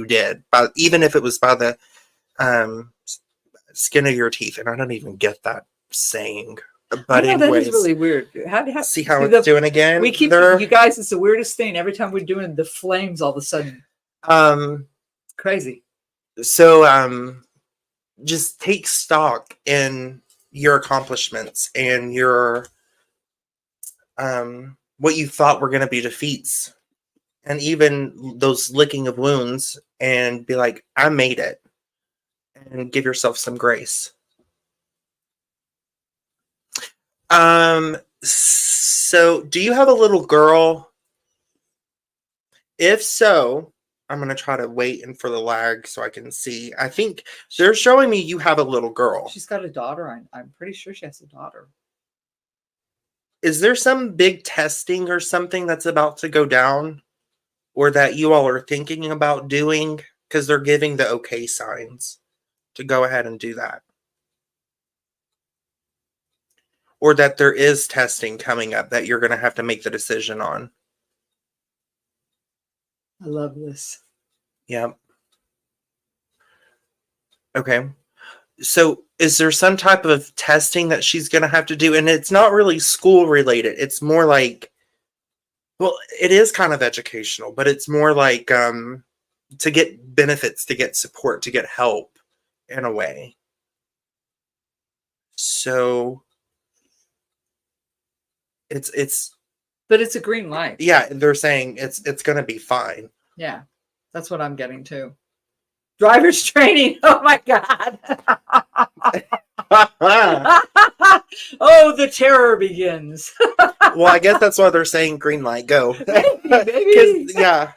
did. But even if it was by the skin of your teeth, and I don't even get that saying. But anyways, that is really weird. See how it's doing again? We keep you guys. It's the weirdest thing. Every time we're doing the flames, all of a sudden, crazy. So just take stock in your accomplishments and your what you thought were going to be defeats, and even those licking of wounds, and be like, I made it, and give yourself some grace. So do you have a little girl? If so, I'm going to try to wait and for the lag so I can see. I think they're showing me you have a little girl. She's got a daughter. I'm pretty sure she has a daughter. Is there some big testing or something that's about to go down, or that you all are thinking about doing? Because they're giving the okay signs to go ahead and do that. Or that there is testing coming up that you're going to have to make the decision on. I love this. Yeah. Okay. So is there some type of testing that she's going to have to do? And it's not really school related. It's more like, well, it is kind of educational, but it's more like to get benefits, to get support, to get help in a way. So but it's a green light. Yeah, they're saying it's going to be fine. Yeah, that's what I'm getting too. Driver's training. Oh my God. Oh, the terror begins. Well, I guess that's why they're saying green light, go. Maybe. Yeah.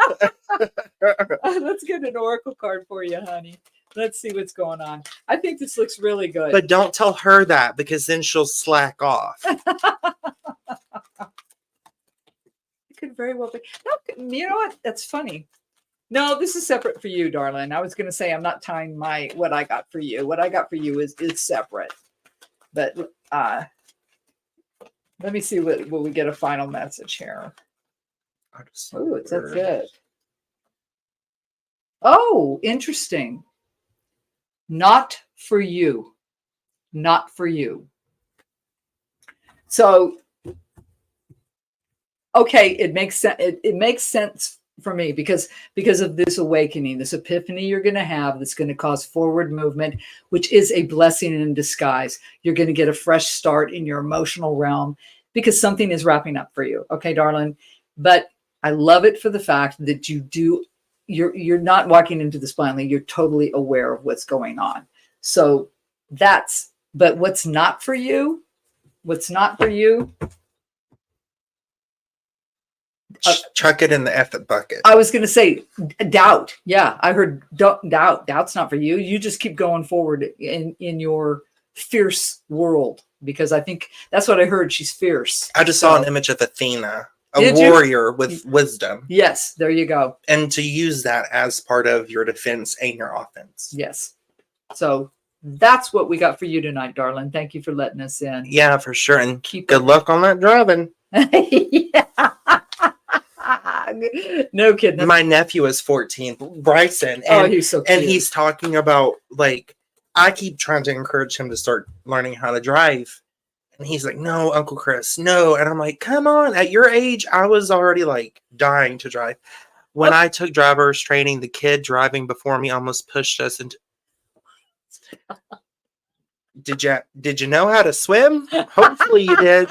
Let's get an oracle card for you, honey. Let's see what's going on. I think this looks really good. But don't tell her that, because then she'll slack off. Could very well be. No, you know what? That's funny. No, this is separate for you, darling. I was going to say I'm not tying what I got for you. What I got for you is separate. But let me see what we get a final message here. Oh, that's good. Oh, interesting. Not for you. Not for you. So, okay, it makes sense. It makes sense for me because of this awakening, this epiphany you're going to have that's going to cause forward movement, which is a blessing in disguise. You're going to get a fresh start in your emotional realm because something is wrapping up for you. Okay, darling. But I love it for the fact that you're not walking into this blindly. You're totally aware of what's going on. So but what's not for you? What's not for you? Chuck it in the effort bucket. I was going to say doubt. Yeah, I heard doubt. Doubt's not for you. You just keep going forward in your fierce world, because I think that's what I heard. She's fierce. I just saw an image of Athena, a warrior with wisdom. Yes, there you go. And to use that as part of your defense and your offense. Yes. So that's what we got for you tonight, darling. Thank you for letting us in. Yeah, for sure. And good luck on that driving. Yeah. No kidding. My nephew is 14, Bryson. And, he's so cute. And he's talking about, like, I keep trying to encourage him to start learning how to drive. And he's like, no, Uncle Chris, no. And I'm like, come on. At your age, I was already, like, dying to drive. When I took driver's training, the kid driving before me almost pushed us into... Did you know how to swim? Hopefully you did.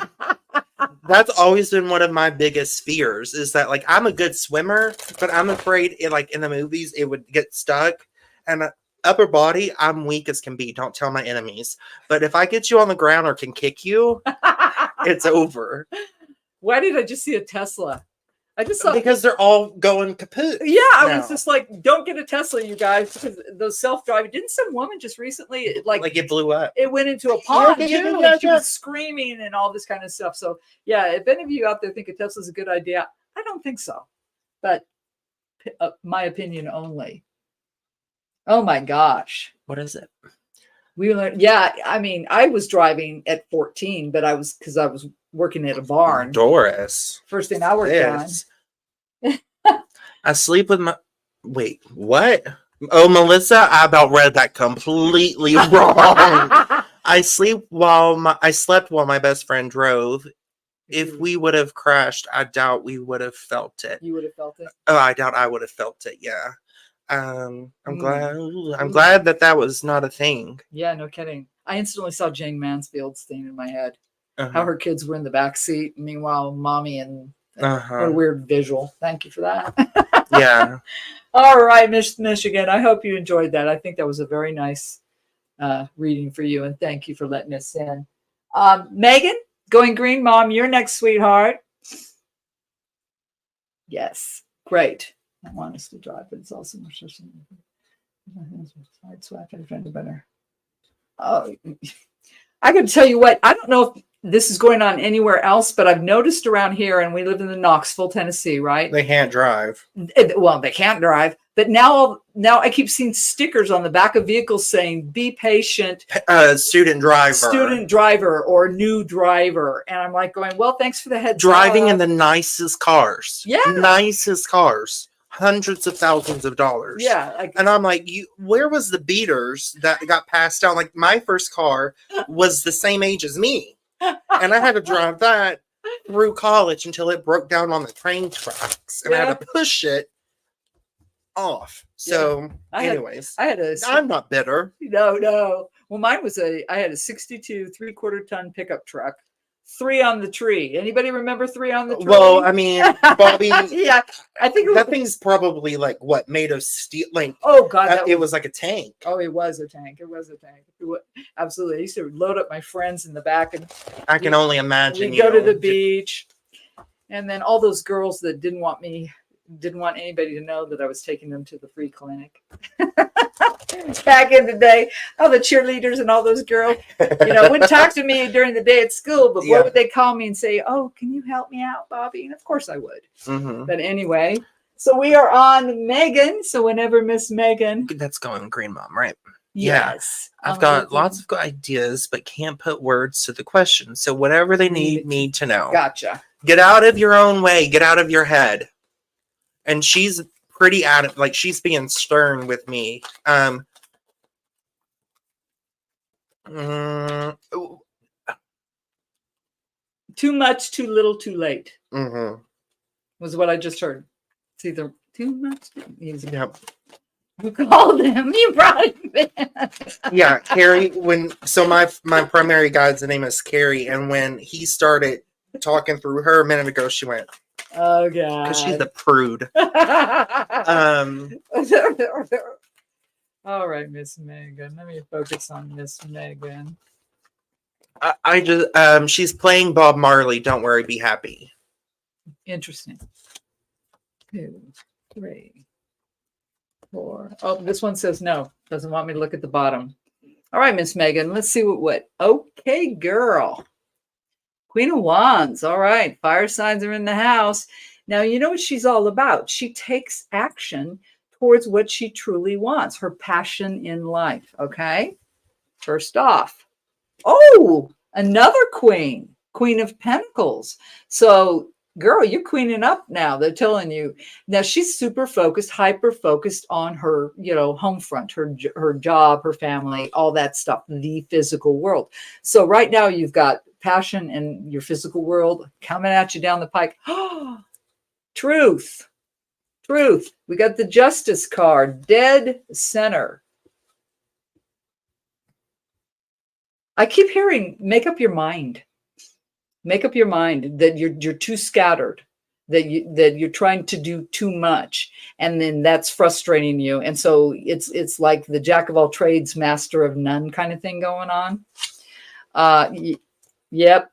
That's always been one of my biggest fears, is that, like, I'm a good swimmer, but I'm afraid like in the movies it would get stuck. And upper body, I'm weak as can be. Don't tell my enemies. But if I get you on the ground or can kick you, it's over. Why did I just see a Tesla? I just saw, because they're all going kaput. Yeah, I was just like, don't get a Tesla, you guys, because those self-driving. Didn't some woman just recently, like it blew up? It went into a pond. Yeah. She was screaming and all this kind of stuff. So yeah, if any of you out there think a Tesla's a good idea, I don't think so. But my opinion only. Oh my gosh, what is it? We learned. Yeah, I mean, I was driving at 14, but I was working at a barn. Doris, first thing I worked on. I sleep with my... Wait, what? Oh, Melissa, I about read that completely wrong. I slept while my best friend drove. If we would have crashed, I doubt we would have felt it. You would have felt it? Oh, I doubt I would have felt it, yeah. I'm glad that was not a thing. Yeah, no kidding. I instantly saw Jane Mansfield's thing in my head. How her kids were in the back seat. Meanwhile, mommy and what a weird visual. Thank you for that. Yeah. All right, Miss Michigan. I hope you enjoyed that. I think that was a very nice reading for you, and thank you for letting us in. Megan, going green, Mom. You're next, sweetheart. Yes, great. I want us to drive, but it's also more better. Oh, I got to tell you what. I don't know if this is going on anywhere else, but I've noticed around here, and we live in Knoxville, Tennessee, right? They can't drive. Well, they can't drive, but now I keep seeing stickers on the back of vehicles saying "Be patient, student driver, or new driver," and I'm like going, "Well, thanks for the heads driving up." in the nicest cars, nicest cars, hundreds of thousands of dollars. Yeah, and I'm like, where was the beaters that got passed down? Like, my first car was the same age as me. And I had to drive that through college until it broke down on the train tracks, and I had to push it off. So, I'm not bitter. No. Well, mine was I had a 62 3/4 ton pickup truck. 3 on the tree. Anybody remember 3 on the tree? Well, I mean, Bobby. Yeah, I think that thing's probably like what, made of steel? Like, oh god, it was like a tank. Oh, it was a tank. Absolutely. I used to load up my friends in the back, and I can only imagine. We go to the beach, and then all those girls that didn't want anybody to know that I was taking them to the free clinic. Back in the day, all the cheerleaders and all those girls, wouldn't talk to me during the day at school, but what would they call me and say? "Oh, can you help me out, Bobby?" And of course I would. Mm-hmm. But anyway, so we are on Megan. So whenever Miss Megan, that's going green, Mom, right? Yes. Yeah. I've got lots of ideas, but can't put words to the question. So whatever they need to know. Gotcha. Get out of your own way. Get out of your head. And she's pretty adamant, like she's being stern with me. Mm, Too much, too little, too late mm-hmm. was what I just heard. It's either too much. Yep. You called him. You brought him in. Yeah, Carrie. So my primary guide's name is Carrie, and when he started talking through her a minute ago, she went, Oh God. because she's a prude. All right, Miss Megan. Let me focus on Miss Megan. I just she's playing Bob Marley. Don't worry, be happy. Interesting. 2, 3, 4. Oh, this one says no. Doesn't want me to look at the bottom. All right, Miss Megan. Let's see what. Okay, girl. Queen of Wands. All right. Fire signs are in the house. Now, you know what she's all about. She takes action towards what she truly wants, her passion in life. Okay. First off. Oh, another queen. Queen of Pentacles. So, girl, you're queening up now. They're telling you. Now, she's super focused, hyper focused on her, home front, her job, her family, all that stuff, the physical world. So right now you've got passion in your physical world coming at you down the pike. Truth. We got the Justice card, dead center. I keep hearing, make up your mind. Make up your mind that you're too scattered, that you're trying to do too much, and then that's frustrating you. And so it's like the jack of all trades, master of none kind of thing going on. Yep,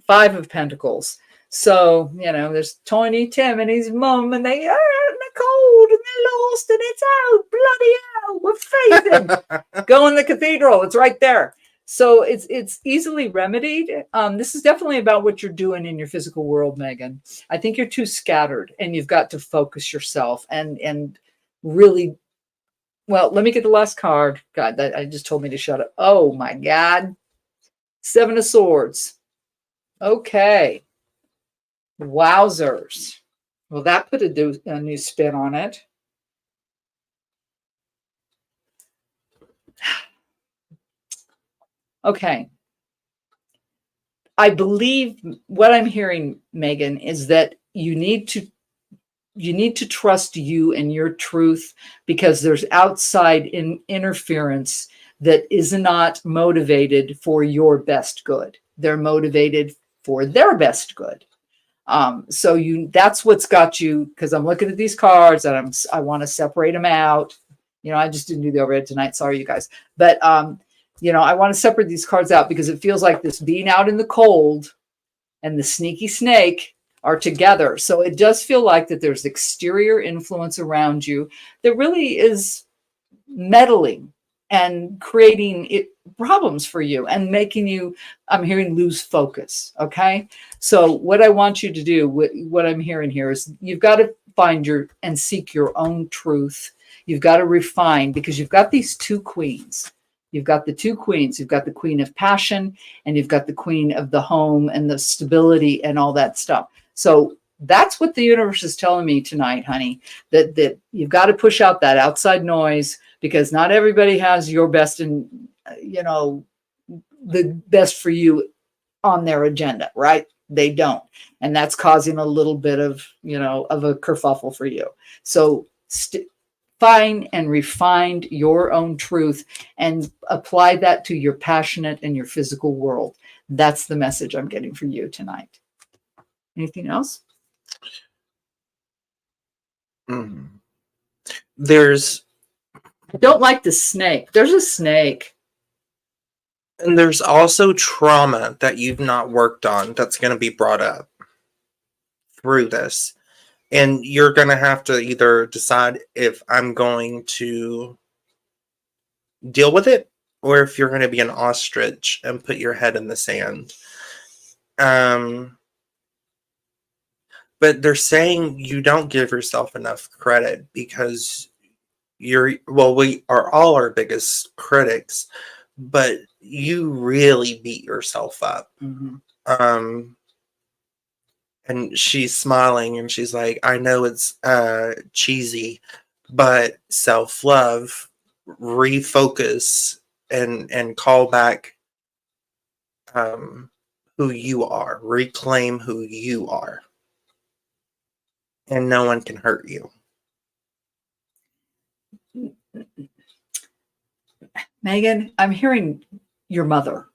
5 of Pentacles. So there's Tiny Tim and his mum, and they are in the cold and they're lost, and it's out, bloody hell, with faith. Go in the cathedral. It's right there. So it's easily remedied. This is definitely about what you're doing in your physical world, Megan. I think you're too scattered, and you've got to focus yourself and really. Well, let me get the last card. God, that I just told me to shut up. Oh my God, 7 of Swords. Okay, wowzers. Well, that put a new spin on it. Okay. I believe what I'm hearing, Megan, is that you need to trust you and your truth, because there's outside interference that is not motivated for your best good. They're motivated for their best good. So that's what's got you, because I'm looking at these cards and I want to separate them out. I just didn't do the overhead tonight. Sorry, you guys. But I want to separate these cards out because it feels like this being out in the cold and the sneaky snake are together. So it does feel like that there's exterior influence around you that really is meddling and creating problems for you and making you, I'm hearing, lose focus. Okay. So what I want you to do, what I'm hearing here is you've got to find and seek your own truth. You've got to refine, because you've got these 2 queens. You've got the 2 queens. You've got the queen of passion, and you've got the queen of the home and the stability and all that stuff. So that's what the universe is telling me tonight, honey, that you've got to push out that outside noise, because not everybody has your best and, the best for you on their agenda, right? They don't. And that's causing a little bit of, of a kerfuffle for you. So find and refine your own truth and apply that to your passionate and your physical world. That's the message I'm getting for you tonight. Anything else? There's. I don't like the snake. There's a snake. And there's also trauma that you've not worked on that's going to be brought up through this. And you're going to have to either decide if I'm going to deal with it, or if you're going to be an ostrich and put your head in the sand. But they're saying you don't give yourself enough credit, because we are all our biggest critics, but you really beat yourself up. Mm-hmm. And she's smiling and she's like, I know it's cheesy, but self-love, refocus and call back who you are, reclaim who you are. And no one can hurt you. Megan, I'm hearing your mother.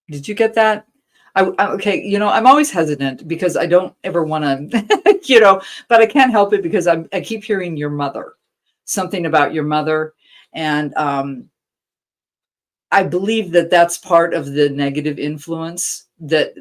Did you get that? Okay, I'm always hesitant because I don't ever want to, but I can't help it because I keep hearing your mother, something about your mother. And I believe that that's part of the negative influence that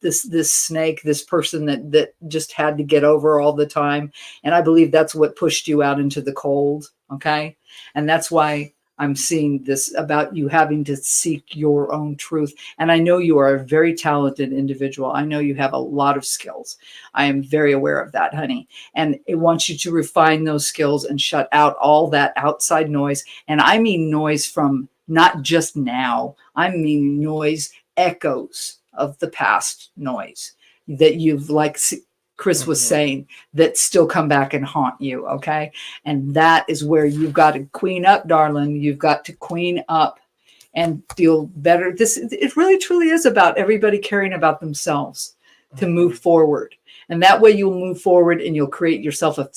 this snake, this person that just had to get over all the time. And I believe that's what pushed you out into the cold. Okay. And that's why I'm seeing this about you having to seek your own truth. And I know you are a very talented individual. I know you have a lot of skills. I am very aware of that, honey. And it wants you to refine those skills and shut out all that outside noise. And I mean noise from not just now. I mean noise, echoes of the past noise that you've, like Chris was saying, that still come back and haunt you. Okay. And that is where you've got to queen up, darling. You've got to queen up and feel better. It really truly is about everybody caring about themselves to move forward. And that way you'll move forward and you'll create yourself a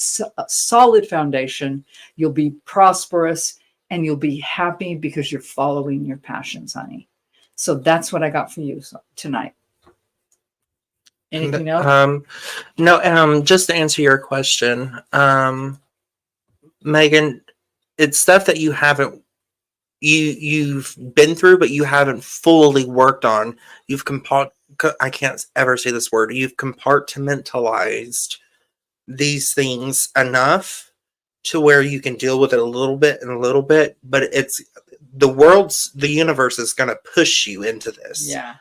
solid foundation. You'll be prosperous and you'll be happy because you're following your passions, honey. So that's what I got for you tonight. Anything else? No, just to answer your question, Megan, it's stuff that you've been through, but you haven't fully worked on. I can't ever say this word. You've compartmentalized these things enough to where you can deal with it a little bit and a little bit, but it's the universe is going to push you into this. Yeah.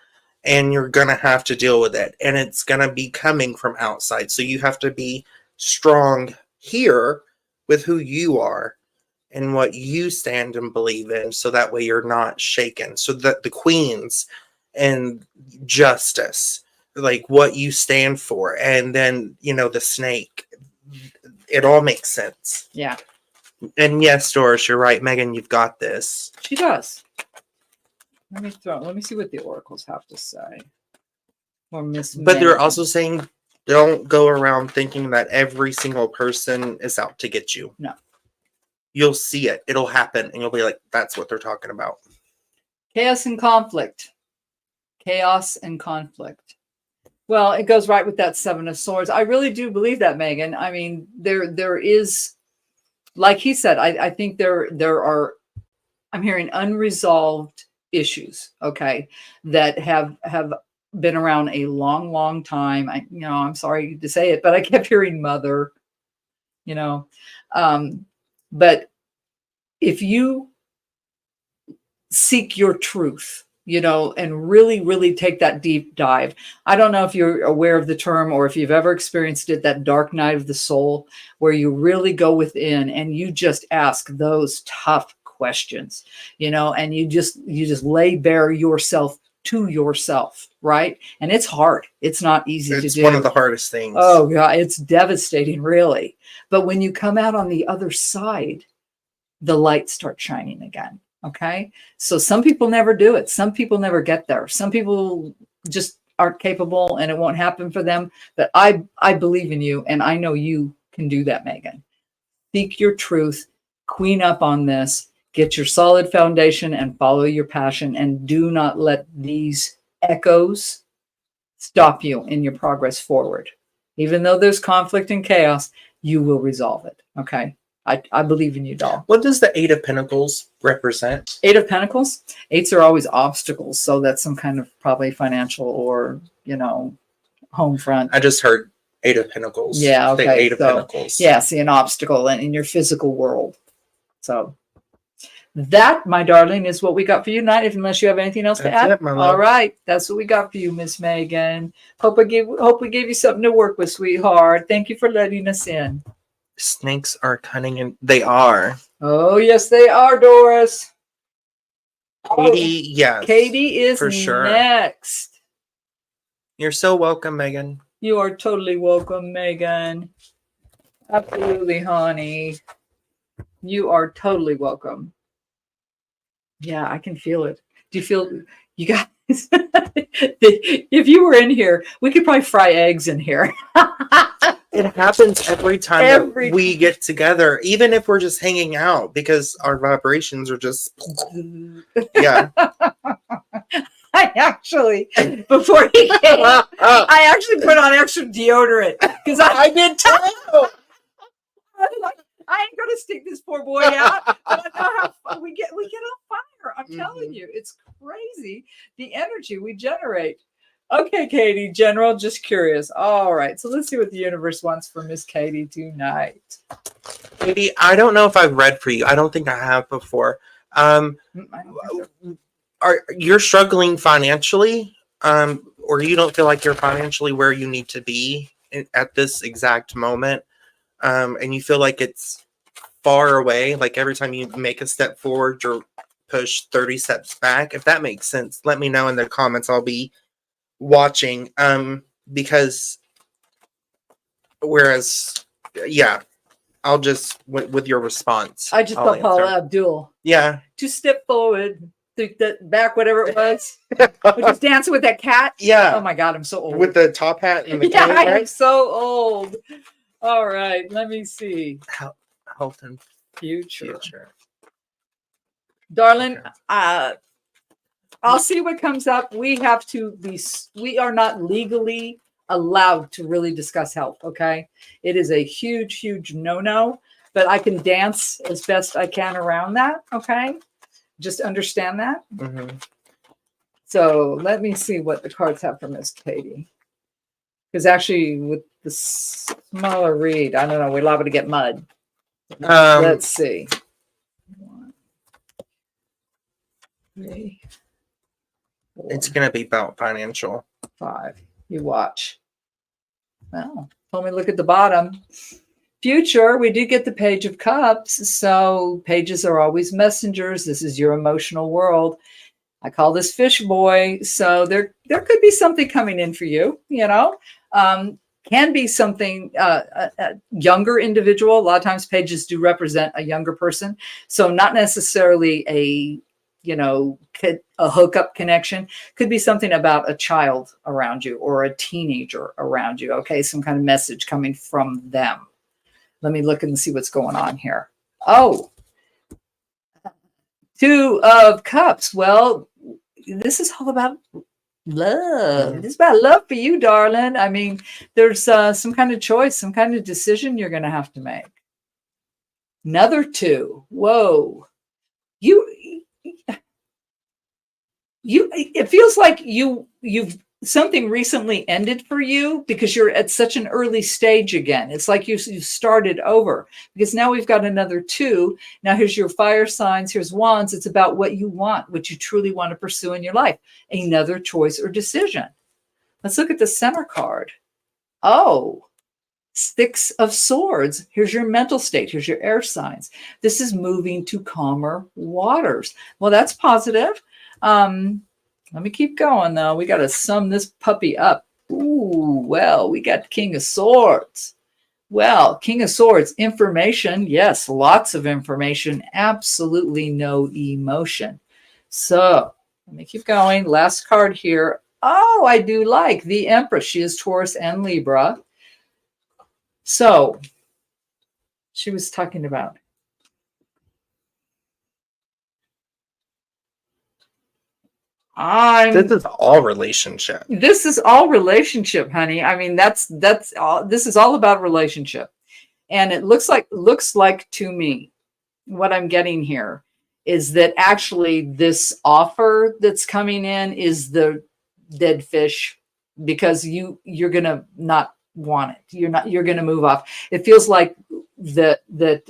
And you're going to have to deal with it. And it's going to be coming from outside. So you have to be strong here with who you are and what you stand and believe in. So that way you're not shaken. So that the queens and justice, like what you stand for. And then, the snake, it all makes sense. Yeah. And yes, Doris, you're right. Megan, you've got this. She does. Let me see what the oracles have to say. Or Miss But they're Megan. also saying don't go around thinking that every single person is out to get you. No. You'll see it. It'll happen. And you'll be like, that's what they're talking about. Chaos and conflict. Chaos and conflict. Well, it goes right with that Seven of Swords. I really do believe that, Megan. I mean, there is, like he said, I think there are, I'm hearing unresolved issues, okay, that have been around a long, long time. I'm sorry to say it, but I kept hearing mother, but if you seek your truth, and really, really take that deep dive. I don't know if you're aware of the term or if you've ever experienced it, that dark night of the soul, where you really go within and you just ask those tough questions, and you just lay bare yourself to yourself, right? And it's hard. It's not easy to do. It's one of the hardest things. Oh, God, it's devastating, really. But when you come out on the other side, the light starts shining again. Okay. So some people never do it. Some people never get there. Some people just aren't capable and it won't happen for them. But I believe in you and I know you can do that, Megan. Seek your truth, queen up on this, get your solid foundation and follow your passion, and do not let these echoes stop you in your progress forward. Even though there's conflict and chaos, you will resolve it. Okay. I believe in you, doll. What does the Eight of Pentacles represent? Eight of Pentacles? Eights are always obstacles. So that's some kind of probably financial or, home front. I just heard Eight of Pentacles. Yeah, okay. The Eight of Pentacles. Yeah, see, an obstacle in your physical world. So that, my darling, is what we got for you tonight, unless you have anything else to add. It, my love. All right. That's what we got for you, Miss Megan. Hope we gave you something to work with, sweetheart. Thank you for letting us in. Snakes are cunning and they are. Oh, yes, they are, Doris. Katie, yes. Katie is for sure. next. You're so welcome, Megan. You are totally welcome, Megan. Absolutely, honey. You are totally welcome. Yeah, I can feel it. Do you feel, you guys? If you were in here, we could probably fry eggs in here. It happens every time Every that we get together, even if we're just hanging out, because our vibrations are just, yeah. I actually, before he came, I actually put on extra deodorant because I did too. was like, I ain't gonna stick this poor boy out. But I know how we get on fire. I'm telling you, it's crazy the energy we generate. Okay, Katie, General, just curious. All right, so let's see what the universe wants for Miss Katie tonight. Katie, I don't know if I've read for you. I don't think I have before. I don't think so. You're struggling financially, or you don't feel like you're financially where you need to be at this exact moment, and you feel like it's far away. Like every time you make a step forward, you're pushed 30 steps back. If that makes sense, let me know in the comments. I'll be watching. Because whereas, yeah, I'll just with your response. I just thought Paula Abdul. Yeah. To step forward, that back, whatever it was. Which was dancing with that cat. Yeah. Oh my God, I'm so old. With the top hat and the yeah, cane, I am right? so old. All right, let me see. Health and Future. Darling, Okay. I'll see what comes up. We are not legally allowed to really discuss health, okay? It is a huge, huge no-no, but I can dance as best I can around that, okay? Just understand that. Mm-hmm. So let me see what the cards have for Miss Katie. Because actually, with the smaller read, I don't know, we're liable to get mud. Let's see. 1, 3, 4, it's going to be about financial. 5. You watch. Well, told me look at the bottom. Future, we did get the Page of Cups. So pages are always messengers. This is your emotional world. I call this fish boy. So there could be something coming in for you, you know. Can be something, a younger individual. A lot of times pages do represent a younger person. So not necessarily a hookup connection. Could be something about a child around you or a teenager around you. Okay, some kind of message coming from them. Let me look and see what's going on here. Oh, 2 of Cups. Well, this is all about love. Mm-hmm. This is about love for you, darling. I mean, there's some kind of choice, some kind of decision you're going to have to make. Another 2. Whoa. It feels like you've something recently ended for you because you're at such an early stage again. It's like you've started over because now we've got another 2. Now here's your fire signs. Here's wands. It's about what you want, what you truly want to pursue in your life. Another choice or decision. Let's look at the center card. Oh, 6 of Swords. Here's your mental state. Here's your air signs. This is moving to calmer waters. Well, that's positive. Let me keep going though. We got to sum this puppy up. Ooh, well, we got King of Swords. Well, King of Swords, information. Yes, lots of information. Absolutely no emotion. So let me keep going. Last card here. Oh, I do like the Empress. She is Taurus and Libra. So she was talking about this is all relationship. This is all relationship, honey. I mean, that's all. This is all about relationship, and it looks like to me, what I'm getting here is that actually this offer that's coming in is the dead fish because you're gonna not want it. You're gonna move off. It feels like that.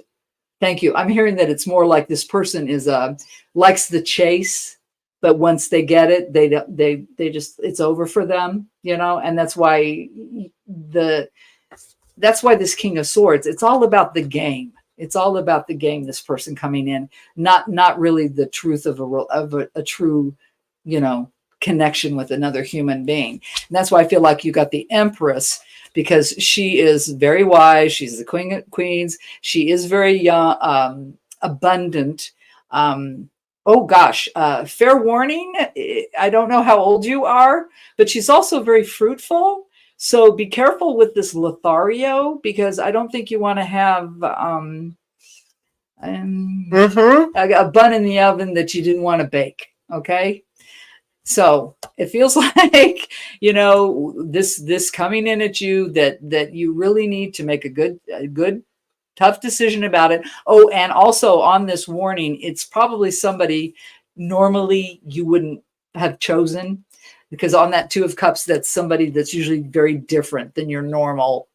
Thank you. I'm hearing that it's more like this person is likes the chase. But once they get it, they just, it's over for them, you know, and that's why this King of Swords, it's all about the game. It's all about the game. This person coming in, not really the truth of a true, you know, connection with another human being. And that's why I feel like you got the Empress, because she is very wise. She's the queen of queens. She is very young, abundant. Oh gosh, fair warning. I don't know how old you are, but she's also very fruitful. So be careful with this Lothario, because I don't think you want to have a bun in the oven that you didn't want to bake. Okay. So it feels like, this coming in at you, that you really need to make a good, tough decision about it. Oh, and also on this warning, it's probably somebody normally you wouldn't have chosen, because on that Two of Cups, that's somebody that's usually very different than your normal,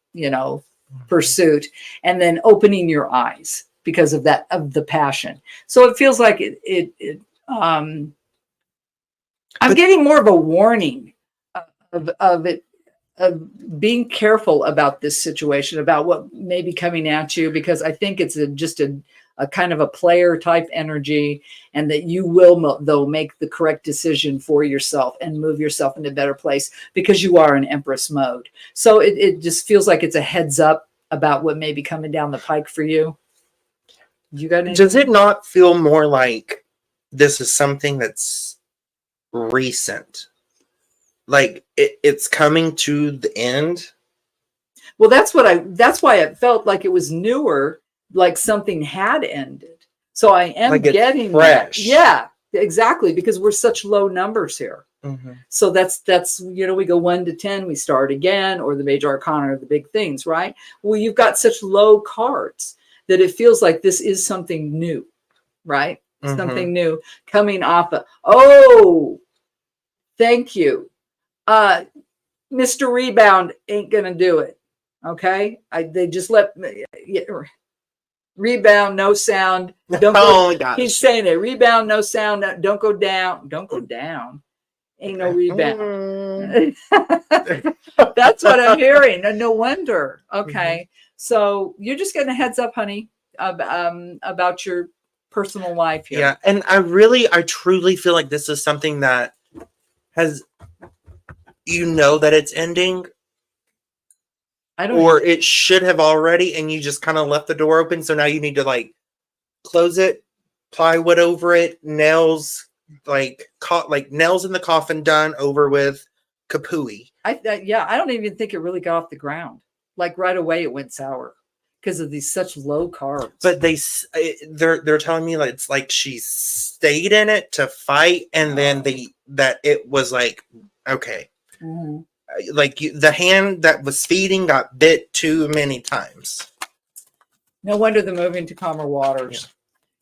pursuit. And then opening your eyes because of the passion. So it feels like I'm getting more of a warning of being careful about this situation, about what may be coming at you, because I think it's just a kind of a player type energy, and that you will, though, make the correct decision for yourself and move yourself into a better place, because you are in Empress mode. So it just feels like it's a heads up about what may be coming down the pike for you. You got anything? Does it not feel more like this is something that's recent? Like it's coming to the end? Well, that's why it felt like it was newer, like something had ended. So I am like getting fresh. that. Yeah, exactly, because we're such low numbers here. Mm-hmm. So that's we go 1 to 10, we start again, or the major arcana are the big things, right? Well, you've got such low cards that it feels like this is something new, right? Mm-hmm. Something new coming off of. Oh, thank you. Mr. Rebound ain't gonna do it. Okay, they just let me. Rebound, no sound. Don't go. Oh my gosh. He's saying it. Rebound, no sound. Don't go down. Don't go down. Ain't no rebound. That's what I'm hearing. No wonder. Okay. So you're just getting a heads up, honey, about your personal life here. Yeah. And I truly feel like this is something that has, that it's ending. Or it should have already, and you just kind of left the door open. So now you need to close it, plywood over it, nails, nails in the coffin, done, over with, kapooey. I don't even think it really got off the ground. Like right away, it went sour because of these such low carbs. But they're telling me it's like she stayed in it to fight, and then that it was like, okay. Mm-hmm. The hand that was feeding got bit too many times. No wonder they're moving to calmer waters.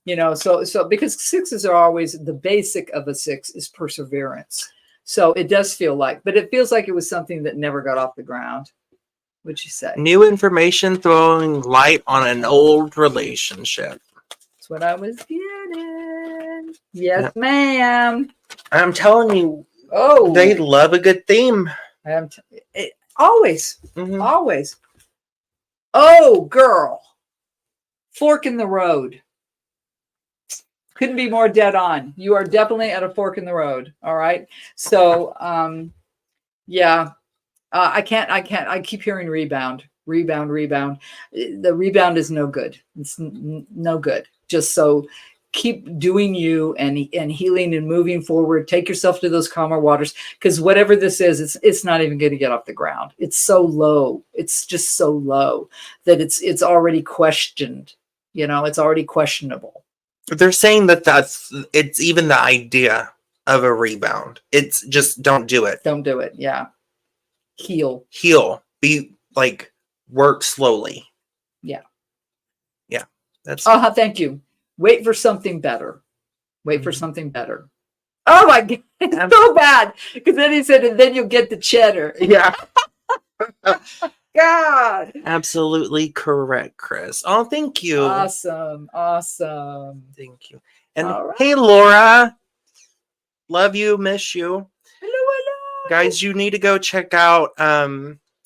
Yeah. So because sixes are always, the basic of a six is perseverance. So it does feel like, but it feels like it was something that never got off the ground. What'd you say? New information throwing light on an old relationship. That's what I was getting. Yes, ma'am. I'm telling you. Oh, they love a good theme. Always. Oh, girl. Fork in the road. Couldn't be more dead on. You are definitely at a fork in the road. All right. So, yeah. I keep hearing rebound. The rebound is no good. It's no good. Just so keep doing you and healing and moving forward. Take yourself to those calmer waters, because whatever this is, it's not even going to get off the ground. It's so low. It's just so low that it's already questioned. It's already questionable. They're saying it's even the idea of a rebound. It's just don't do it. Don't do it. Yeah. Heal. Be work slowly. Yeah. Yeah. That's. Thank you. Wait for something better. For something better. Oh my God. It's so bad. Because then he said, and then you'll get the cheddar. Yeah. God. Absolutely correct, Chris. Oh, thank you. Awesome. Thank you. And hey, Laura. Love you. Miss you. Hello. Guys, you need to go check out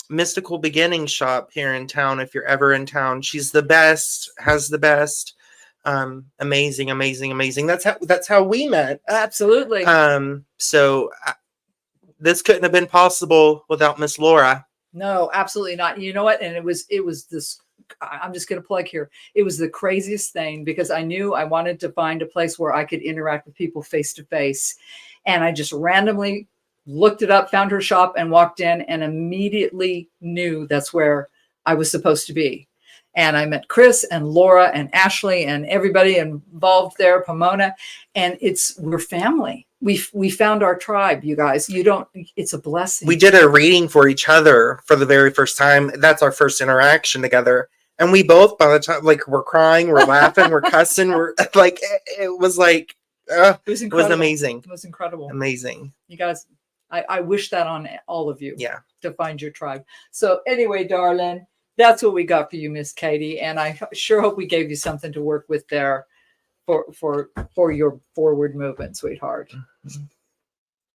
Mystical Beginning Shop here in town if you're ever in town. She's the best. Has the best. Amazing. That's how we met. Absolutely. So this couldn't have been possible without Miss Laura. No, absolutely not. You know what? And it was this, I'm just going to plug here. It was the craziest thing because I knew I wanted to find a place where I could interact with people face to face. And I just randomly looked it up, found her shop and walked in and immediately knew that's where I was supposed to be. And I met Chris and Laura and Ashley and everybody involved there, Pomona, and we're family. We found our tribe, you guys. It's a blessing. We did a reading for each other for the very first time. That's our first interaction together. And we both, by the time, like, we're crying, we're laughing, we're cussing, we're like, it was like, it was amazing. It was incredible. Amazing. You guys, I wish that on all of you. Yeah. To find your tribe. So anyway, darling, that's what we got for you, Miss Katie. And I sure hope we gave you something to work with there for your forward movement, sweetheart. Mm-hmm.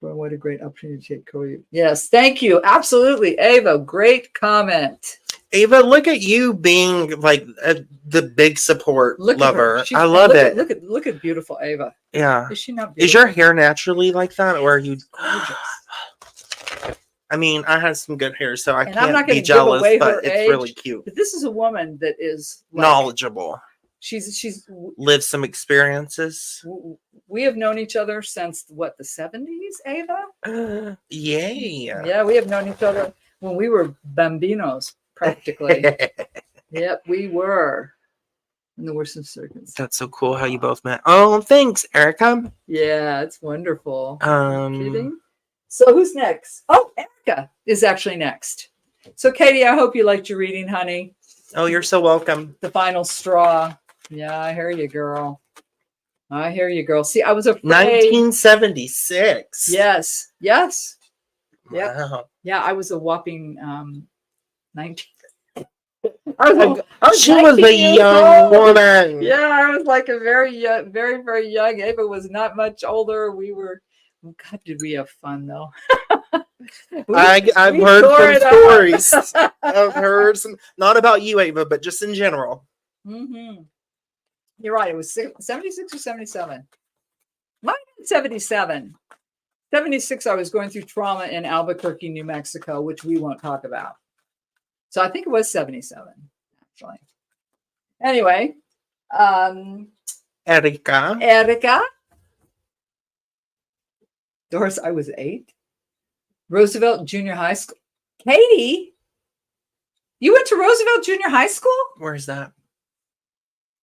Well, what a great opportunity to take care of you. Yes, thank you. Absolutely. Ava, great comment. Ava, look at you being like the big support lover. I love it. Look at beautiful Ava. Yeah. Is she not beautiful? Is your hair naturally like that, or are you gorgeous? I mean, I have some good hair, so I can't be jealous, but it's really cute. But this is a woman that is knowledgeable. She's lived some experiences. We have known each other since what, the 70s, Ava? Yay. Yeah, we have known each other when we were bambinos, practically. Yep, we were. In the worst of circumstances. That's so cool how you both met. Oh, thanks, Erica. Yeah, it's wonderful. Kidding? So who's next? Oh, Erica is actually next. So Katie, I hope you liked your reading, honey. Oh, you're so welcome. The final straw. Yeah, I hear you, girl. I hear you, girl. See, I was afraid. 1976. Yes. Yes. Wow. Yeah, I was a whopping 19. She was a young woman. Yeah, I was like a very young, very, very young. Ava was not much older. We were, God, did we have fun though? I've heard some stories. I've heard some, not about you, Ava, but just in general. Mm-hmm. You're right. It was 76 or 77. Mine was 77. 76, I was going through trauma in Albuquerque, New Mexico, which we won't talk about. So I think it was 77, actually. Anyway. Erica. Doris, I was 8. Roosevelt Junior High School. Katie, you went to Roosevelt Junior High School? Where's that?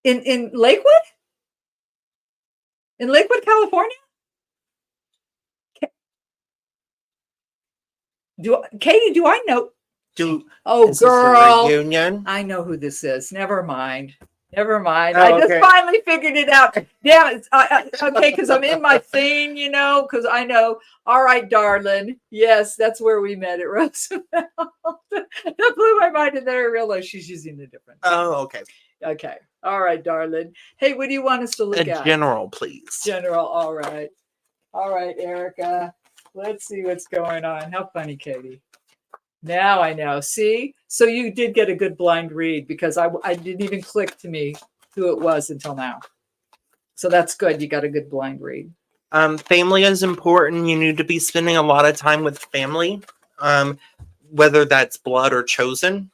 In Lakewood? In Lakewood, California? Katie, do I know? Oh, girl. Reunion? I know who this is. Never mind. I just finally figured it out. Damn it. Okay, because I'm in my thing, because I know. All right, darling. Yes, that's where we met at Roosevelt. That blew my mind, and then I realized she's using a different. Oh, okay. Okay. All right, darling. Hey, what do you want us to look at? General, please. General. All right. All right, Erica. Let's see what's going on. How funny, Katie. Now I know. See? So you did get a good blind read because I didn't even click to me who it was until now. So that's good. You got a good blind read. Family is important. You need to be spending a lot of time with family, whether that's blood or chosen.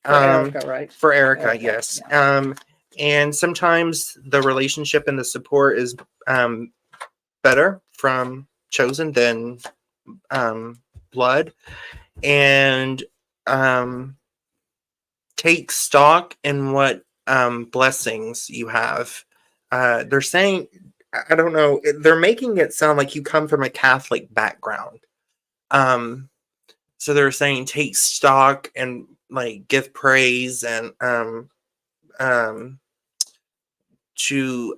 For Erica, right? For Erica, yes. Yeah. And sometimes the relationship and the support is better from chosen than blood. And take stock in what blessings you have. They're saying, I don't know, they're making it sound like you come from a Catholic background. So they're saying take stock and like give praise and to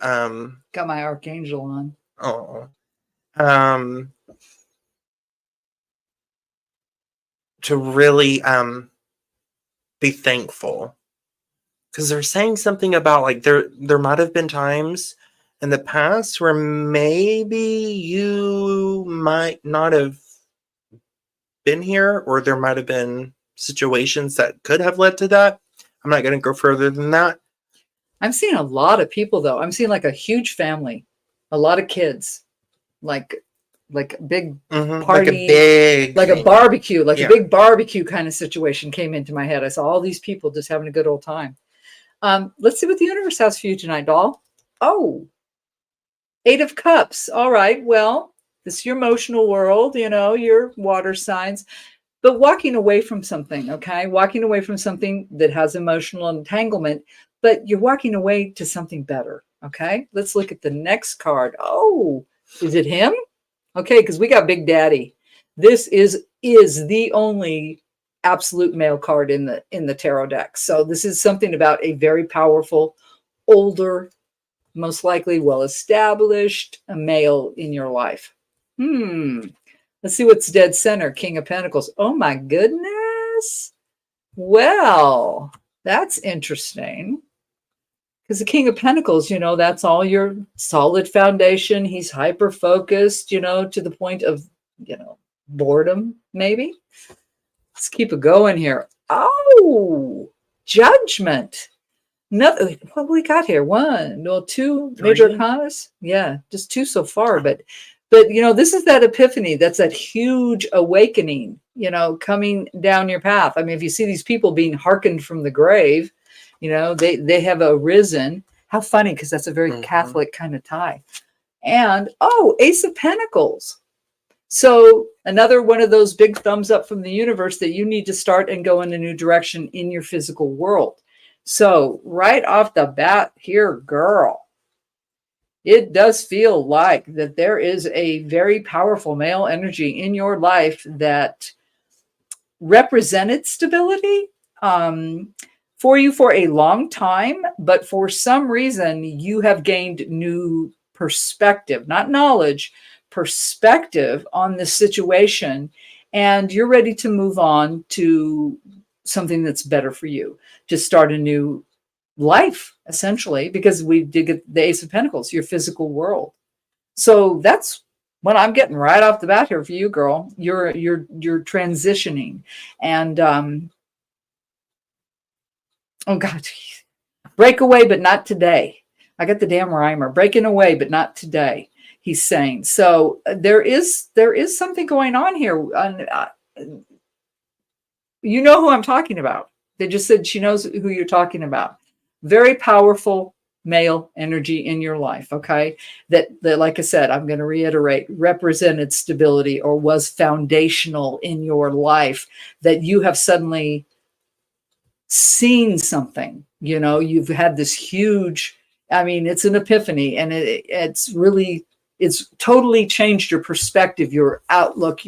got my archangel on. To really be thankful, because they're saying something about like there might have been times in the past where maybe you might not have been here, or there might have been situations that could have led to that. I'm not going to go further than that. I'm seeing a lot of people though. I'm seeing like a huge family, a lot of kids, like like a big like a party, big like a thing. barbecue, like Yeah. a big barbecue kind of situation came into my head. I saw all these people just having a good old time. Let's see what the universe has for you tonight, doll. Oh, 8 of Cups. All right. Well, this is your emotional world, you know, your water signs, but walking away from something, okay? Walking away from something that has emotional entanglement, but you're walking away to something better, okay? Let's look at the next card. Oh, is it him? Okay, because we got Big Daddy. This is the only absolute male card in the tarot deck. So this is something about a very powerful, older, most likely well-established male in your life. Let's see what's dead center. King of Pentacles. Oh my goodness. Well, that's interesting. Because the King of Pentacles, you know, that's all your solid foundation. He's hyper focused, you know, to the point of, you know, boredom, maybe. Let's keep it going here. Oh, Judgment. Nothing. What we got here? Two major arcanas. Yeah, just 2 so far. But you know, this is that epiphany. That's that huge awakening, you know, coming down your path. I mean, if you see these people being hearkened from the grave, you know, they have arisen. How funny, because that's a very Catholic kind of tie. And Ace of Pentacles. So another one of those big thumbs up from the universe that you need to start and go in a new direction in your physical world. So right off the bat here, girl, it does feel like that there is a very powerful male energy in your life that represented stability for you for a long time, but for some reason you have gained new perspective, not knowledge, perspective on this situation, and you're ready to move on to something that's better for you, to start a new life, essentially, because we did get the Ace of Pentacles, your physical world. So that's what I'm getting right off the bat here for you, girl. You're transitioning, and oh God, break away, but not today. I got the damn rhymer. Breaking away, but not today. He's saying. So there is something going on here. You know who I'm talking about. They just said she knows who you're talking about. Very powerful male energy in your life, okay? That like I said, I'm going to reiterate, represented stability or was foundational in your life, that you have suddenly seen something. You know, you've had this huge, I mean, it's an epiphany, and it's totally changed your perspective, your outlook,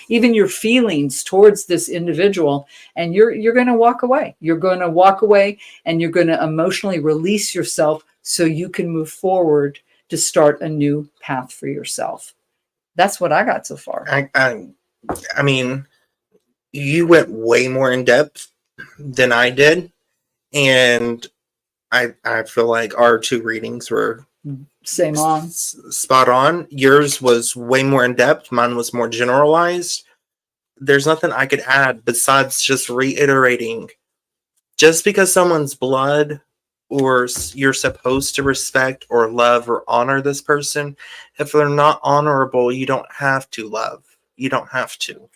even your feelings towards this individual. And you're going to walk away. You're going to walk away, and you're going to emotionally release yourself so you can move forward to start a new path for yourself. That's what I got so far. I mean, you went way more in depth than I did, and I feel like our 2 readings were same on, spot on. Yours was way more in depth. Mine was more generalized. There's nothing I could add besides just reiterating, just because someone's blood, or you're supposed to respect or love or honor this person, if they're not honorable, you don't have to love. You don't have to.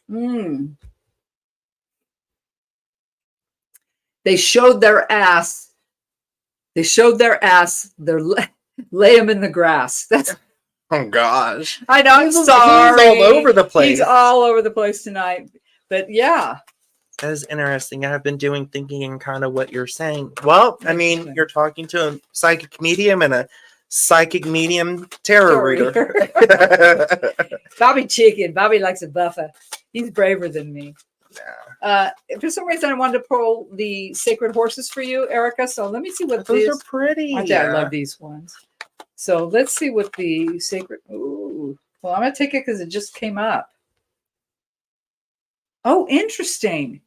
They showed their ass. They're lay him in the grass. That's, oh gosh. I know. I'm sorry. He's all over the place. He's all over the place tonight. But yeah. That is interesting. I've been thinking in kind of what you're saying. Well, I mean, you're talking to a psychic medium and a psychic medium tarot reader. Bobby likes a buffer. He's braver than me. Yeah. For some reason, I wanted to pull the sacred horses for you, Erica. So let me see what those are pretty. I love these ones. So let's see what the sacred. Ooh. Well, I'm gonna take it because it just came up. Oh, interesting,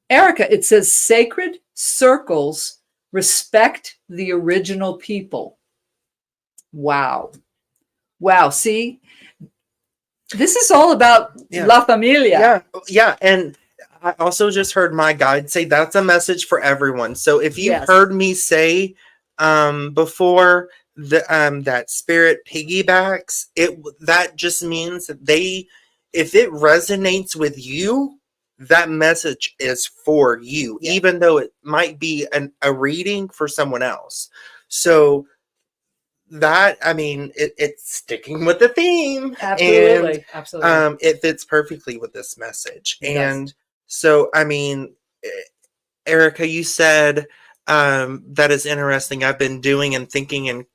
Erica. It says sacred circles respect the original people. Wow. See. This is all about La Familia. Yeah. And I also just heard my guide say that's a message for everyone. So if you heard me say before that spirit piggybacks, that just means that if it resonates with you, that message is for you, Yeah. even though it might be a reading for someone else. So that, I mean, it's sticking with the theme. Absolutely. And Absolutely. it fits perfectly with this message. It does. And so, I mean, Erica, you said that is interesting. I've been doing and thinking and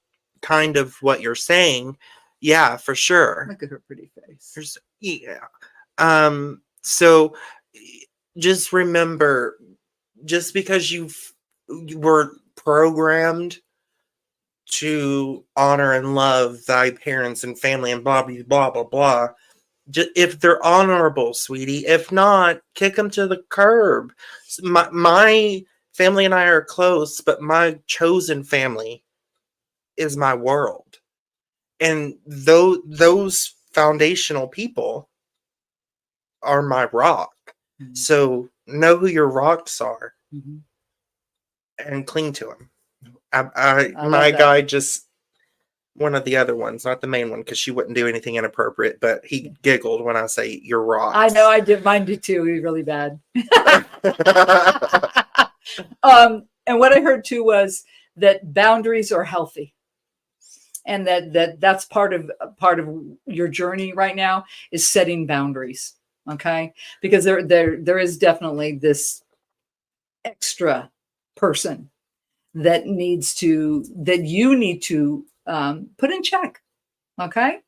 kind of what you're saying. Yeah, for sure. Look at her pretty face. Yeah. So just remember, just because you were programmed to honor and love thy parents and family and blah blah blah blah blah, if they're honorable, sweetie. If not, kick them to the curb. My family and I are close, but my chosen family is my world. And those foundational people are my rock. Mhm. So know who your rocks are Mhm. and cling to them. I love My that. guy just, one of the other ones, not the main one, because she wouldn't do anything inappropriate, but he giggled when I say your rocks. I know, I did. Mine did too. He was really bad. And what I heard too was that boundaries are healthy, and that's part of your journey right now is setting boundaries. Okay, because there is definitely this extra person that you need to put in check. Okay.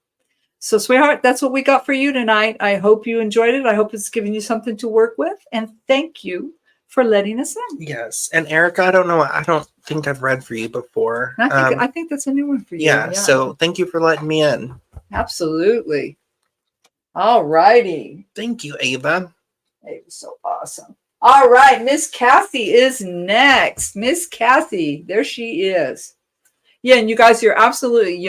So, sweetheart, that's what we got for you tonight. I hope you enjoyed it. I hope it's given you something to work with. And thank you for letting us in. Yes. And Erica, I don't know. I don't think I've read for you before. I think that's a new one for you. Yeah. So thank you for letting me in. Absolutely. All righty. Thank you, Ava. It was so awesome. All right. Miss Kathy is next. Miss Kathy. There she is. Yeah, and you guys, you're absolutely,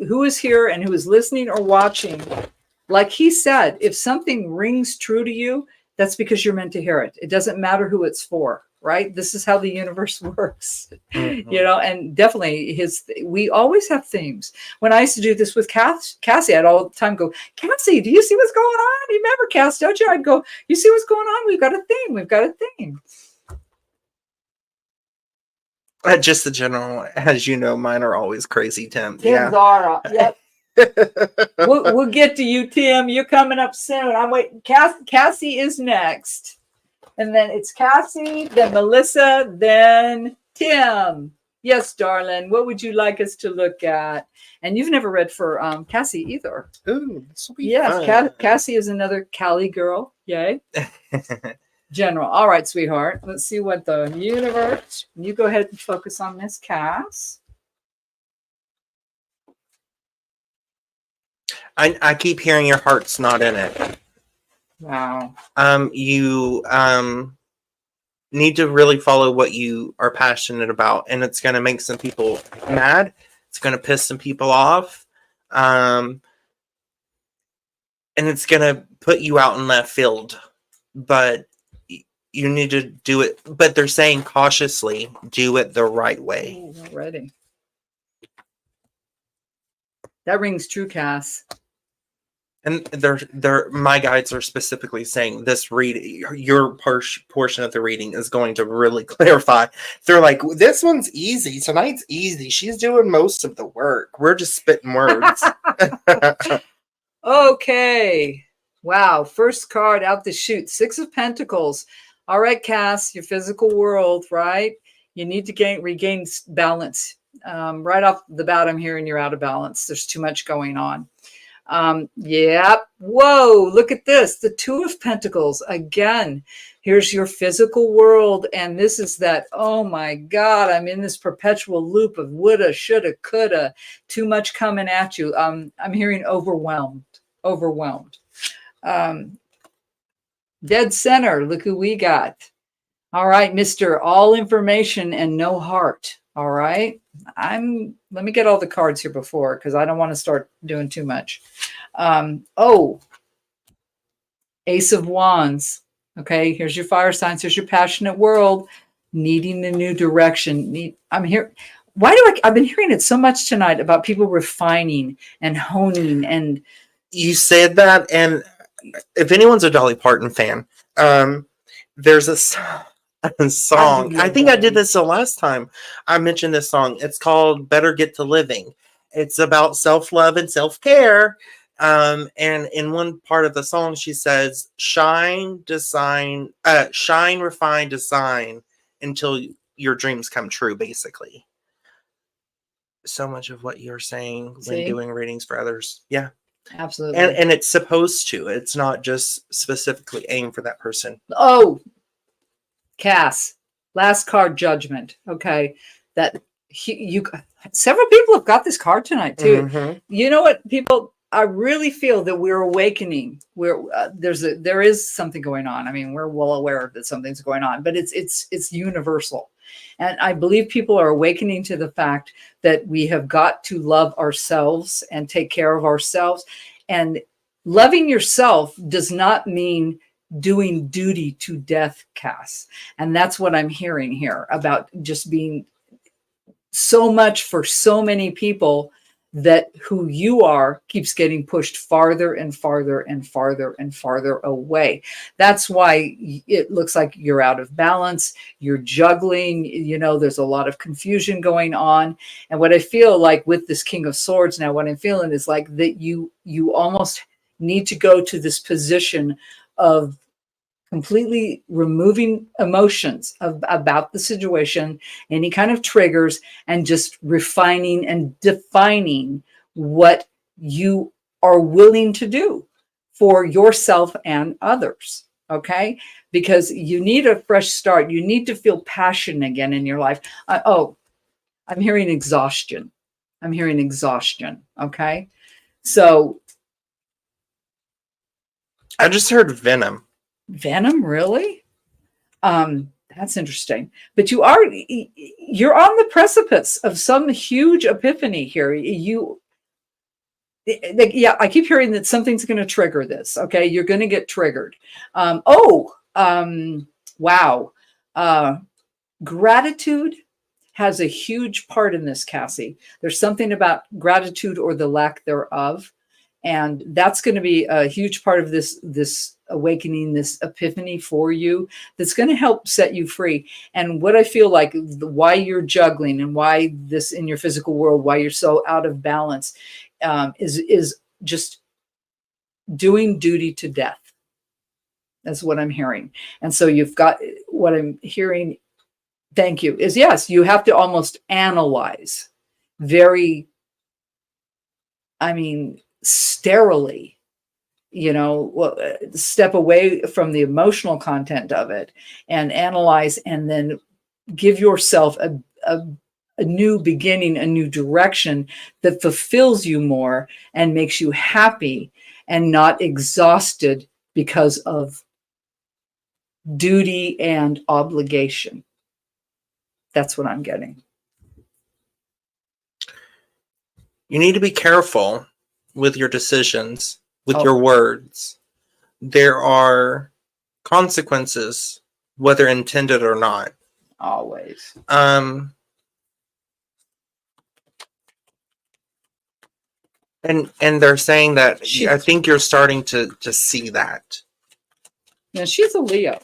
who is here and who is listening or watching. Like he said, if something rings true to you, that's because you're meant to hear it. It doesn't matter who it's for, right? This is how the universe works, Mm-hmm. And definitely we always have themes. When I used to do this with Cassie, I'd all the time go, Cassie, do you see what's going on? You remember Cass, don't you? I'd go, you see what's going on? We've got a theme. We've got a theme. Just the general, as you know, mine are always crazy, Tim. Tim's are, yep. We'll get to you, Tim. You're coming up soon. I'm waiting. Cassie is next. And then it's Cassie, then Melissa, then Tim. Yes, darling. What would you like us to look at? And you've never read for Cassie either. Ooh, this will be yes, fun. Cassie is another Cali girl. Yay. General. All right, sweetheart. Let's see what the universe. You go ahead and focus on Miss Cass. I keep hearing your heart's not in it. Wow. You need to really follow what you are passionate about, and it's going to make some people mad. It's going to piss some people off. And it's going to put you out in left field. But you need to do it. But they're saying cautiously, do it the right way. Ooh, already. That rings true, Cass. And my guides are specifically saying this reading, your portion of the reading is going to really clarify. They're like, this one's easy. Tonight's easy. She's doing most of the work. We're just spitting words. Okay. Wow. First card out the chute. 6 of Pentacles. All right, Cass, your physical world, right? You need to regain balance. Right off the bat, I'm hearing you're out of balance. There's too much going on. Yep. Whoa, look at this. The 2 of Pentacles. Again, here's your physical world. And this is that, oh my God, I'm in this perpetual loop of woulda, shoulda, coulda, too much coming at you. I'm hearing overwhelmed. Dead center. Look who we got. All right, Mr. All information and no heart. All right. Let me get all the cards here before, because I don't want to start doing too much. Ace of Wands. Okay, here's your fire signs. Here's your passionate world, needing a new direction. I'm here. why do I've been hearing it so much tonight about people refining and honing and You said that, and if anyone's a Dolly Parton fan, there's a song. I think I did this the last time I mentioned this song. It's called "Better Get to Living." It's about self-love and self-care. And in one part of the song, she says, "Shine, refine, design until your dreams come true." Basically, so much of what you're saying when doing readings for others, yeah. Absolutely. And it's supposed to. It's not just specifically aimed for that person. Oh, Cass, last card, Judgment. Okay. That you several people have got this card tonight too. Mm-hmm. You know what, people, I really feel that we're awakening. There is something going on. I mean, we're well aware that something's going on, but it's universal. And I believe people are awakening to the fact that we have got to love ourselves and take care of ourselves. And loving yourself does not mean doing duty to death, Cass. And that's what I'm hearing here about just being so much for so many people that who you are keeps getting pushed farther and farther and farther and farther away. That's why it looks like you're out of balance. You're juggling, there's a lot of confusion going on. And what I feel like with this King of Swords now, what I'm feeling is like that you almost need to go to this position of completely removing emotions about the situation, any kind of triggers, and just refining and defining what you are willing to do for yourself and others. Okay? Because you need a fresh start. You need to feel passion again in your life. I'm hearing exhaustion. Okay? So I just heard venom. Venom, really? That's interesting. But you're on the precipice of some huge epiphany here. I keep hearing that something's going to trigger this. Okay, you're going to get triggered. Wow. Gratitude has a huge part in this, Cassie. There's something about gratitude or the lack thereof. And that's going to be a huge part of this awakening, this epiphany for you that's going to help set you free. And what I feel like why you're juggling and why this in your physical world, why you're so out of balance is just doing duty to death. That's what I'm hearing. And so you've got what I'm hearing. Thank you. Is yes, you have to almost analyze sterilely, step away from the emotional content of it and analyze, and then give yourself a new beginning, a new direction that fulfills you more and makes you happy and not exhausted because of duty and obligation. That's what I'm getting. You need to be careful with your decisions, with your words. There are consequences, whether intended or not. Always. And they're saying that I think you're starting to see that. Yeah, she's a Leo.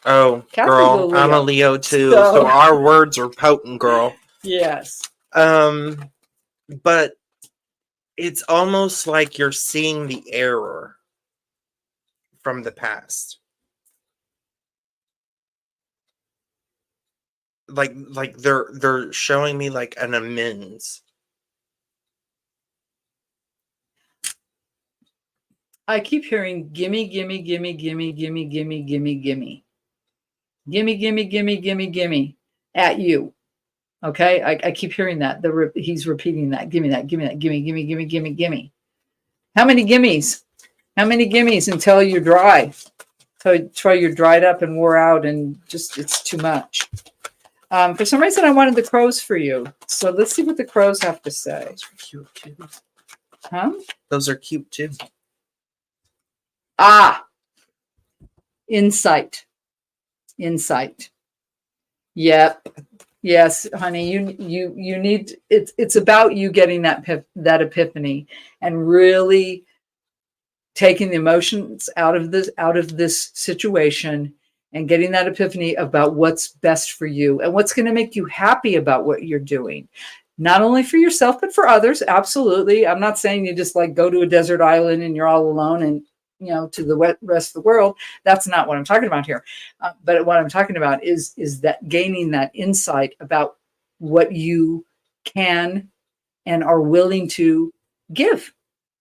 Oh, Catherine's girl, I'm a Leo too. So our words are potent, girl. Yes. But it's almost like you're seeing the error from the past. Like they're showing me like an amends. I keep hearing gimme, gimme, gimme, gimme, gimme, gimme, gimme, gimme. Gimme, gimme, gimme, gimme, gimme at you. Okay? I keep hearing that. He's repeating that. Gimme that, gimme that, gimme, gimme, gimme, gimme, gimme. How many gimmies? How many gimmies until you're dry? Until you're dried up and wore out and just it's too much. For some reason, I wanted the crows for you. So let's see what the crows have to say. Those are cute too. Huh? Those are cute too. Insight. Yep. Yes, honey, you need it's about you getting that epiphany and really taking the emotions out of this situation and getting that epiphany about what's best for you and what's going to make you happy about what you're doing. Not only for yourself, but for others. Absolutely. I'm not saying you just like go to a desert island and you're all alone and, to the rest of the world. That's not what I'm talking about here. But what I'm talking about is that gaining that insight about what you can and are willing to give.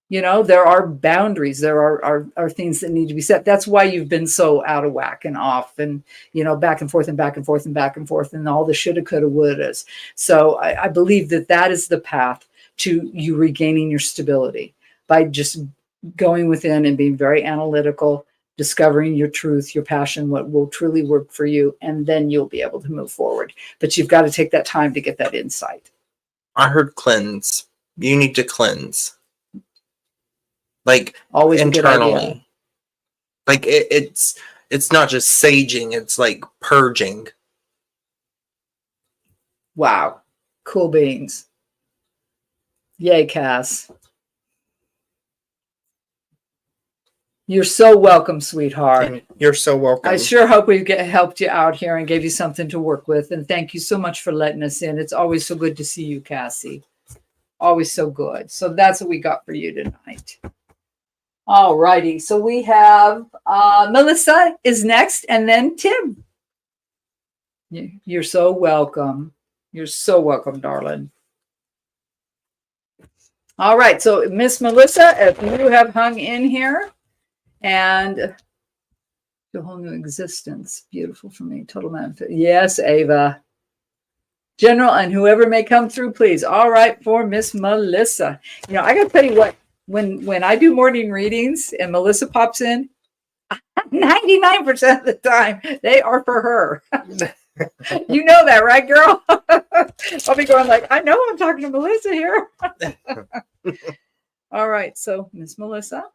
There are boundaries. There are things that need to be set. That's why you've been so out of whack and off and, back and forth and back and forth and back and forth and all the shoulda, coulda, wouldas. So I believe that is the path to you regaining your stability by just going within and being very analytical, discovering your truth, your passion, what will truly work for you. And then you'll be able to move forward. But you've got to take that time to get that insight. I heard cleanse. You need to cleanse. Like Always internally. Like it's not just saging, it's like purging. Wow. Cool beans. Yay, Cass. You're so welcome, sweetheart. You're so welcome. I sure hope we've helped you out here and gave you something to work with. And thank you so much for letting us in. It's always so good to see you, Cassie. Always so good. So that's what we got for you tonight. All righty. So we have Melissa is next and then Tim. You're so welcome. You're so welcome, darling. All right. So Miss Melissa, if you have hung in here and a whole new existence. Beautiful for me. Total manifest. Yes, Ava. General and whoever may come through, please. All right, for Miss Melissa. I got to tell you what, when I do morning readings and Melissa pops in, 99% of the time, they are for her. You know that, right, girl? I'll be going like, I know I'm talking to Melissa here. All right, so Miss Melissa,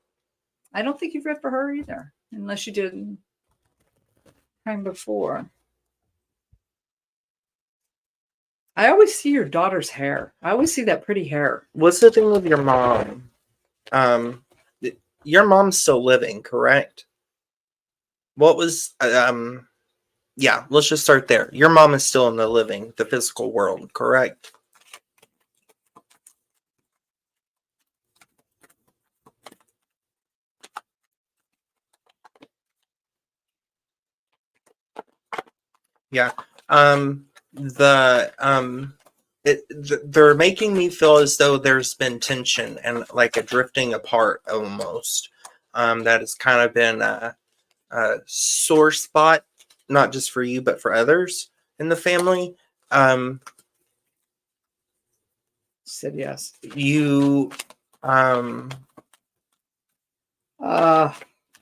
I don't think you've read for her either, unless you did time before. I always see your daughter's hair. I always see that pretty hair. What's the thing with your mom? Your mom's still living, correct? What was yeah, let's just start there. Your mom is still in the physical world, correct? Yeah. They're making me feel as though there's been tension and like a drifting apart almost. That has kind of been a sore spot, not just for you, but for others in the family. Said yes. You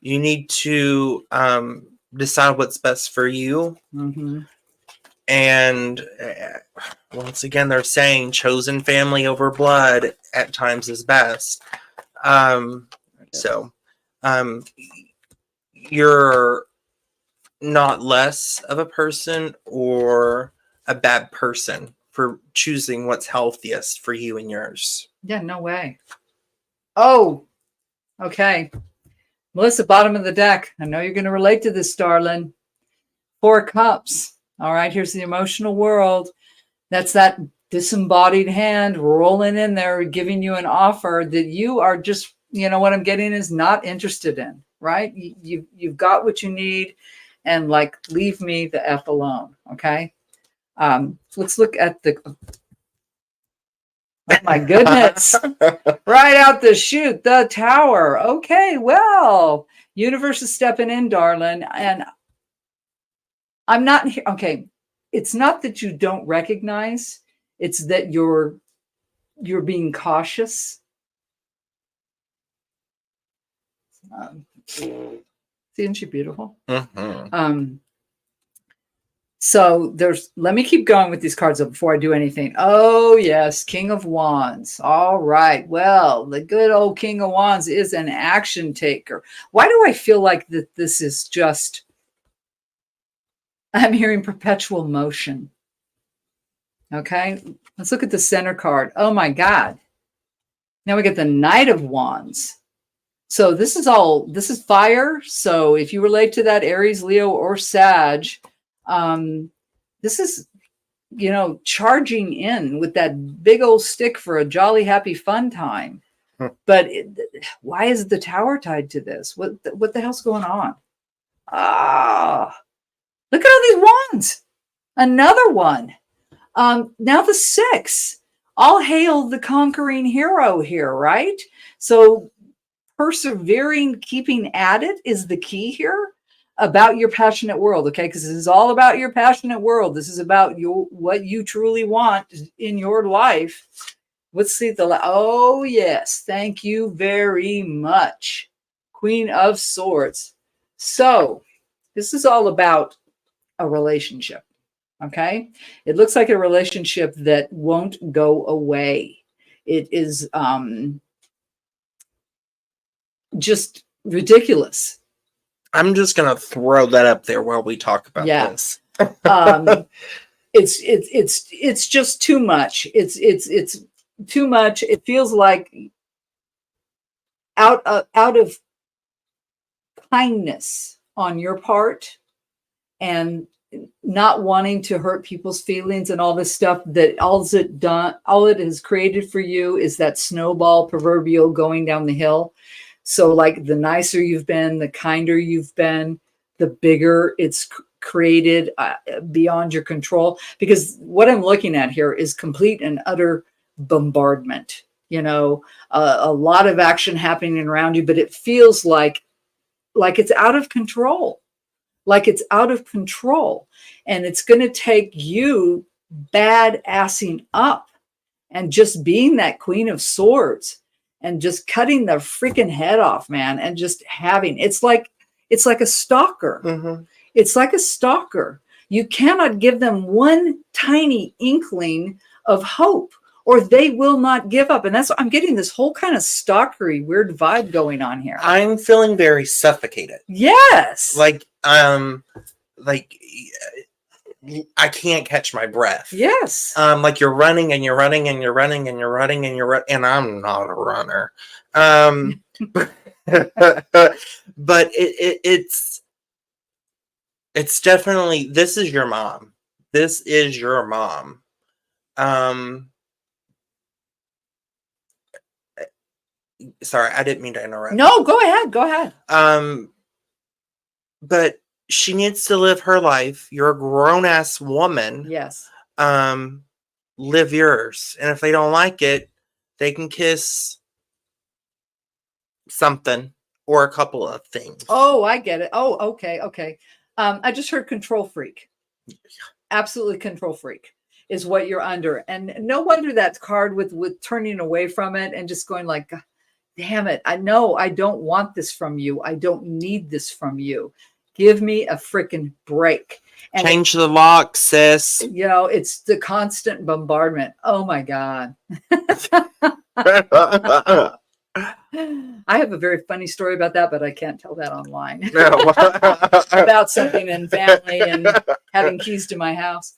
need to decide what's best for you. Mm-hmm. And once again, they're saying chosen family over blood at times is best. So you're not less of a person or a bad person for choosing what's healthiest for you and yours. Yeah, no way. Oh, okay. Melissa, bottom of the deck. I know you're going to relate to this, darling. 4 cups. All right, here's the emotional world. That's that disembodied hand rolling in there, giving you an offer that you are just, what I'm getting is not interested in, right? You've got what you need, and like, leave me the F alone, okay? Let's look at the, oh my goodness, right out the chute, the Tower. Okay, well, universe is stepping in, darling, and I'm not here. Okay. It's not that you don't recognize, it's that you're being cautious. Isn't she beautiful? Mm-hmm. So let me keep going with these cards up before I do anything. Oh yes, King of Wands. All right. Well, the good old King of Wands is an action taker. Why do I feel like that this is just, I'm hearing perpetual motion. Okay, let's look at the center card. Oh my God. Now we get the Knight of Wands. So this is fire. So if you relate to that Aries, Leo, or Sag, this is, charging in with that big old stick for a jolly, happy, fun time. But why is the Tower tied to this? What the hell's going on? Look at all these wands. Another one. Now the 6. All hail the conquering hero here, right? So persevering, keeping at it is the key here about your passionate world, okay? Because this is all about your passionate world. This is about what you truly want in your life. Let's see oh yes, thank you very much, Queen of Swords. So this is all about a relationship, okay? It looks like a relationship that won't go away. It is just ridiculous. I'm just gonna throw that up there while we talk about this. It's just too much. It's too much. It feels like out of kindness on your part and not wanting to hurt people's feelings and all this stuff, that all it has created for you is that snowball proverbial going down the hill. So like the nicer you've been, the kinder you've been, the bigger it's created beyond your control. Because what I'm looking at here is complete and utter bombardment. A lot of action happening around you, but it feels like it's out of control. Like it's out of control. And it's going to take you bad-assing up and just being that Queen of Swords and just cutting the freaking head off, man, and just it's like a stalker. Mm-hmm. It's like a stalker. You cannot give them one tiny inkling of hope, or they will not give up. And I'm getting this whole kind of stalkery, weird vibe going on here. I'm feeling very suffocated. Yes. Like I can't catch my breath. Yes. Like you're running and you're running and you're running and you're running and and I'm not a runner. But it's definitely, this is your mom. This is your mom. Sorry, I didn't mean to interrupt. No, go ahead. But she needs to live her life. You're a grown-ass woman. Yes. Live yours. And if they don't like it, they can kiss something or a couple of things. Oh, I get it. Oh, okay. I just heard control freak. Absolutely control freak is what you're under. And no wonder that card with turning away from it and just going like, damn it. I know I don't want this from you. I don't need this from you. Give me a freaking break. And change the lock, sis. It's the constant bombardment. Oh my God. I have a very funny story about that, but I can't tell that online. About something in family and having keys to my house.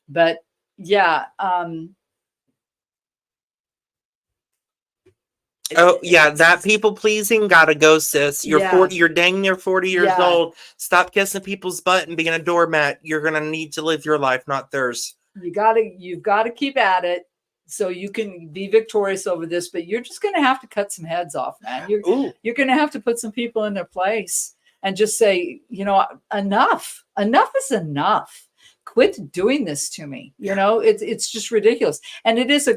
But yeah. That people pleasing gotta go, sis. You're 40. You're dang near 40 years old. Stop kissing people's butt and being a doormat. You're gonna need to live your life, not theirs. You've got to keep at it so you can be victorious over this. But you're just gonna have to cut some heads off, man. You're gonna have to put some people in their place and just say, enough. Enough is enough. Quit doing this to me. It's just ridiculous. And it is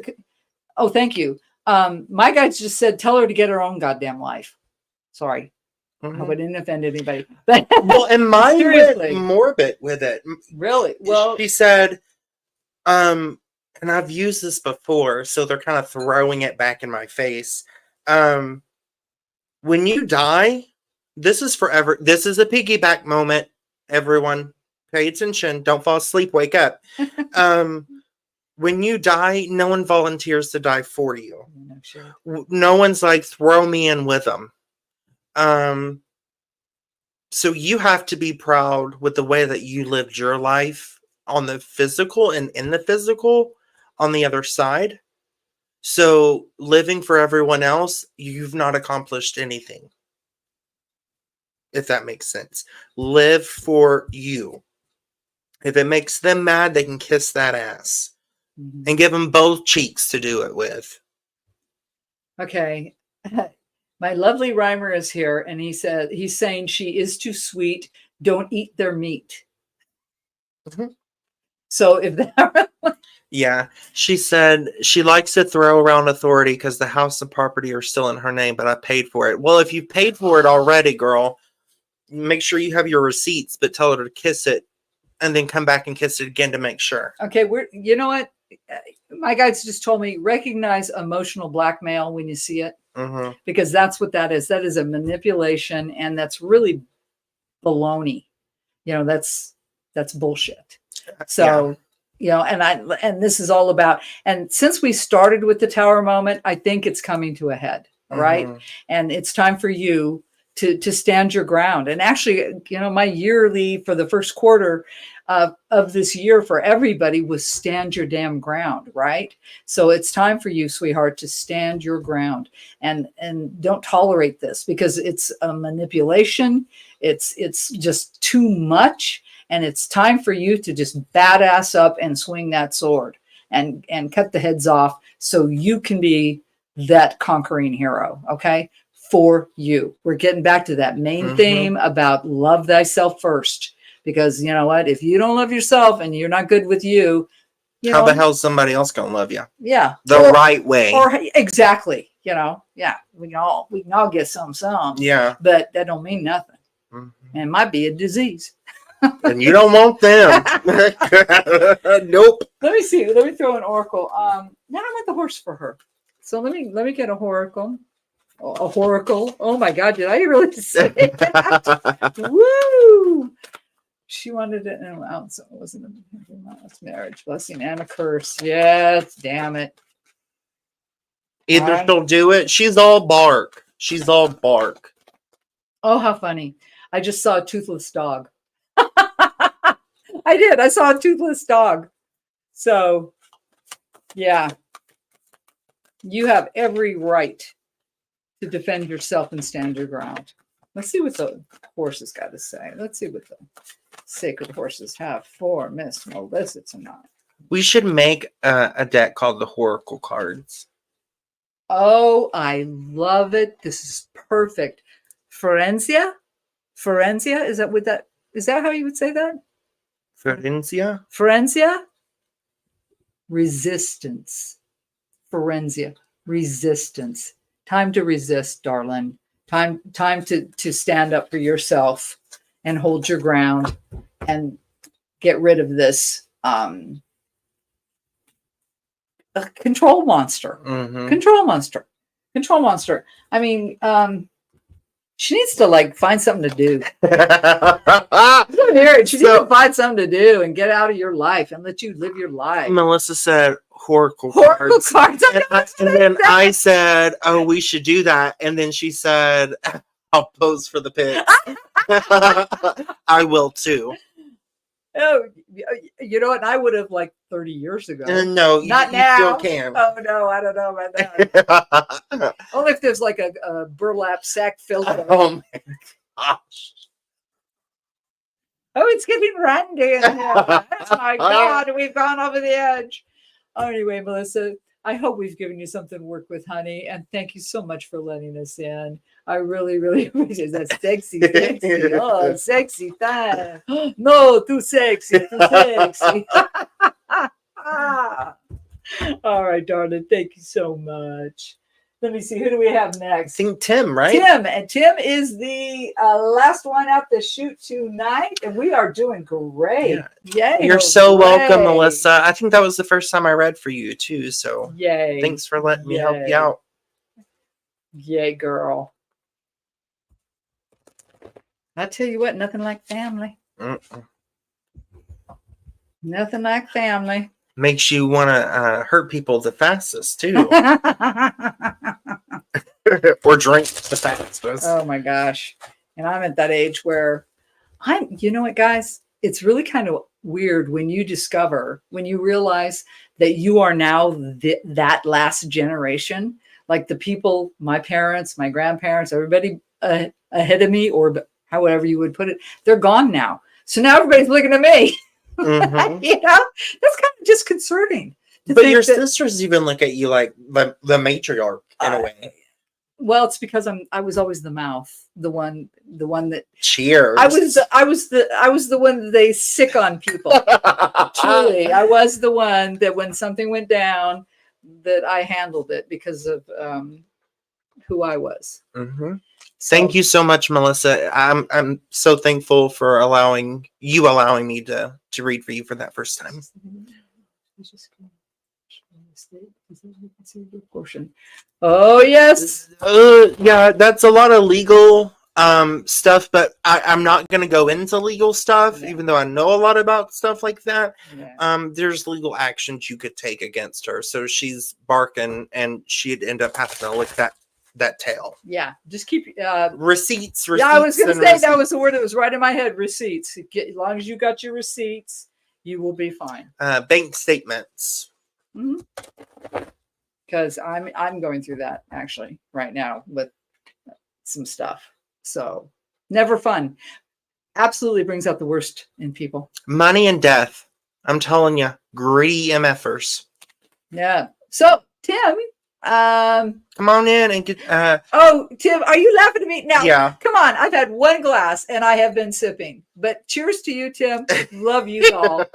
oh, thank you. My guy just said, tell her to get her own goddamn life. Sorry. Mm-hmm. I wouldn't offend anybody. Well, and mine went morbid with it. Really? Well, she said, and I've used this before, so they're kind of throwing it back in my face. When you die, this is forever. This is a piggyback moment. Everyone, pay attention. Don't fall asleep. Wake up. When you die, no one volunteers to die for you. No, sure. No one's like, throw me in with them. So you have to be proud with the way that you lived your life on the physical and in the physical on the other side. So living for everyone else, you've not accomplished anything. If that makes sense. Live for you. If it makes them mad, they can kiss that ass. And give them both cheeks to do it with. Okay. My lovely rhymer is here, and he's saying she is too sweet. Don't eat their meat. Mm-hmm. So if that... Yeah, she said she likes to throw around authority because the house and property are still in her name, but I paid for it. Well, if you paid for it already, girl, make sure you have your receipts, but tell her to kiss it and then come back and kiss it again to make sure. Okay, you know what? My guides just told me, recognize emotional blackmail when you see it, because that's what that is. That is a manipulation, and that's really baloney. That's bullshit. So, and this is all about, and since we started with the tower moment, I think it's coming to a head, right? And it's time for you to stand your ground. And actually, my yearly for the first quarter of this year for everybody was stand your damn ground, right? So it's time for you, sweetheart, to stand your ground and don't tolerate this, because it's a manipulation. It's just too much. And it's time for you to just badass up and swing that sword and cut the heads off so you can be that conquering hero. Okay. For you. We're getting back to that main theme about love thyself first, because you know what? If you don't love yourself and you're not good with you, how the hell's somebody else gonna love you? Yeah, the right way. Or exactly. Yeah, we can all get some. Yeah, but that don't mean nothing, and it might be a disease. And you don't want them. Nope. Let me see. Let me throw an oracle. Now I want the horse for her. So let me get a oracle. A oracle. Oh my God, did I really say that? Woo! She wanted it in out, so it wasn't a marriage, blessing, and a curse. Yes, damn it. Either she'll do it. She's all bark. She's all bark. Oh, how funny. I just saw a toothless dog. I did. I saw a toothless dog. So, yeah. You have every right to defend yourself and stand your ground. Let's see what the horses got to say. Let's see what the sacred horses have for Miss Melissa tonight. We should make a deck called the Oracle cards. Oh, I love it. This is perfect. Forenzia? Is that how you would say that? Forenzia? Resistance. Forenzia. Resistance. Time to resist, darling. Time to stand up for yourself and hold your ground and get rid of this control monster. Control monster. I mean, she needs to find something to do. She needs to find something to do and get out of your life and let you live your life. Melissa said Oracle cards. And then I said, oh, we should do that. And then she said, I'll pose for the pic. I will too. Oh, you know what? I would have 30 years ago. No, not you now. Still can. Oh no, I don't know about that. Only if there's a burlap sack filter. Oh my gosh. Oh, it's getting randy in here. Oh my God, we've gone over the edge. Anyway, Melissa, I hope we've given you something to work with, honey. And thank you so much for letting us in. I really, really appreciate that. Sexy. Oh, sexy time. No, too sexy. All right, darling. Thank you so much. Let me see. Who do we have next? I think Tim, right? Tim. And Tim is the last one out the chute tonight. And we are doing great. Yeah. Yay. You're so welcome, Melissa. I think that was the first time I read for you, too. So yay. Thanks for letting me help you out. Yay, girl. I tell you what, nothing like family. Nothing like family. Makes you want to hurt people the fastest, too. Or drink the fastest. Oh, my gosh. And I'm at that age where you know what, guys? it's really kind of weird when you realize that you are now that last generation, like the people, my parents, my grandparents, everybody ahead of me, or however you would put it, they're gone now. So now everybody's looking at me. Mhm. You know, that's kind of disconcerting. But your sisters even look at you like the matriarch in a way. Well, it's because I was always the mouth, the one that Cheers. I was the one that they sick on people. Truly, I was the one that when something went down, that I handled it because of who I was. Mm-hmm. Thank you so much, Melissa. I'm so thankful for allowing me to read for you for that first time. Portion. Oh yes. Yeah, that's a lot of legal stuff, but I'm not going to go into legal stuff, even though I know a lot about stuff like that. Yeah. There's legal actions you could take against her, so she's barking, and she'd end up having to lick that tail. Yeah, just keep receipts. Yeah, I was going to say that was the word that was right in my head. Receipts. As long as you got your receipts, you will be fine. Bank statements. Because I'm going through that actually right now with some stuff. So never fun. Absolutely brings out the worst in people. Money and death. I'm telling you, greedy MFers. Yeah. So Tim, come on in and get. Oh, Tim, are you laughing at me now? Yeah. Come on, I've had one glass and I have been sipping. But cheers to you, Tim. Love you all.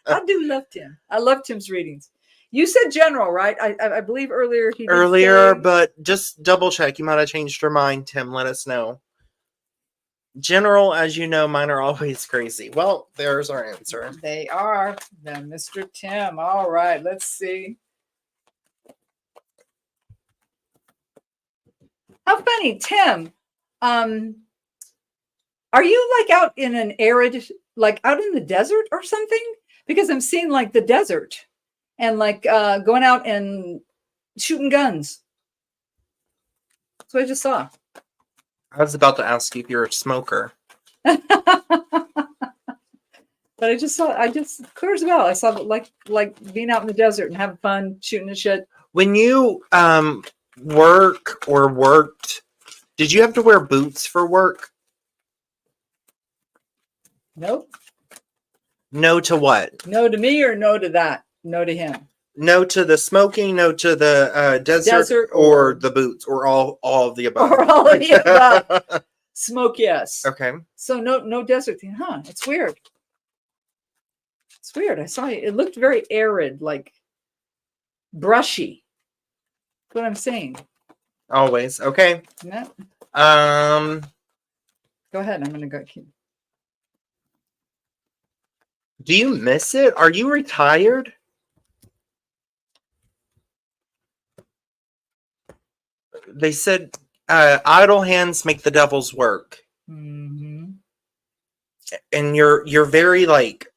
I do love Tim. I love Tim's readings. You said general, right? I believe earlier he did earlier, say... but just double check. You might have changed your mind, Tim. Let us know. General, as you know, mine are always crazy. Well, there's our answer. They are. Then Mr. Tim. All right, let's see. How funny, Tim. Are you like out in an arid, like out in the desert or something? Because I'm seeing like the desert and like going out and shooting guns. That's what I just saw. I was about to ask you if you're a smoker. But I just clear as a bell. I saw like being out in the desert and having fun shooting the shit. When you work or worked, did you have to wear boots for work? Nope. No to what? No to me or no to that? No to him. No to the smoking, no to the desert or the boots, or all of the above. Or all of the above. Smoke, yes. Okay. So no desert thing, huh? It's weird. It's weird. I saw it. It looked very arid, like brushy. That's what I'm saying. Always. Okay. Yeah. Go ahead. I'm gonna go. Do you miss it? Are you retired? They said idle hands make the devil's work. Mm-hmm. And you're very like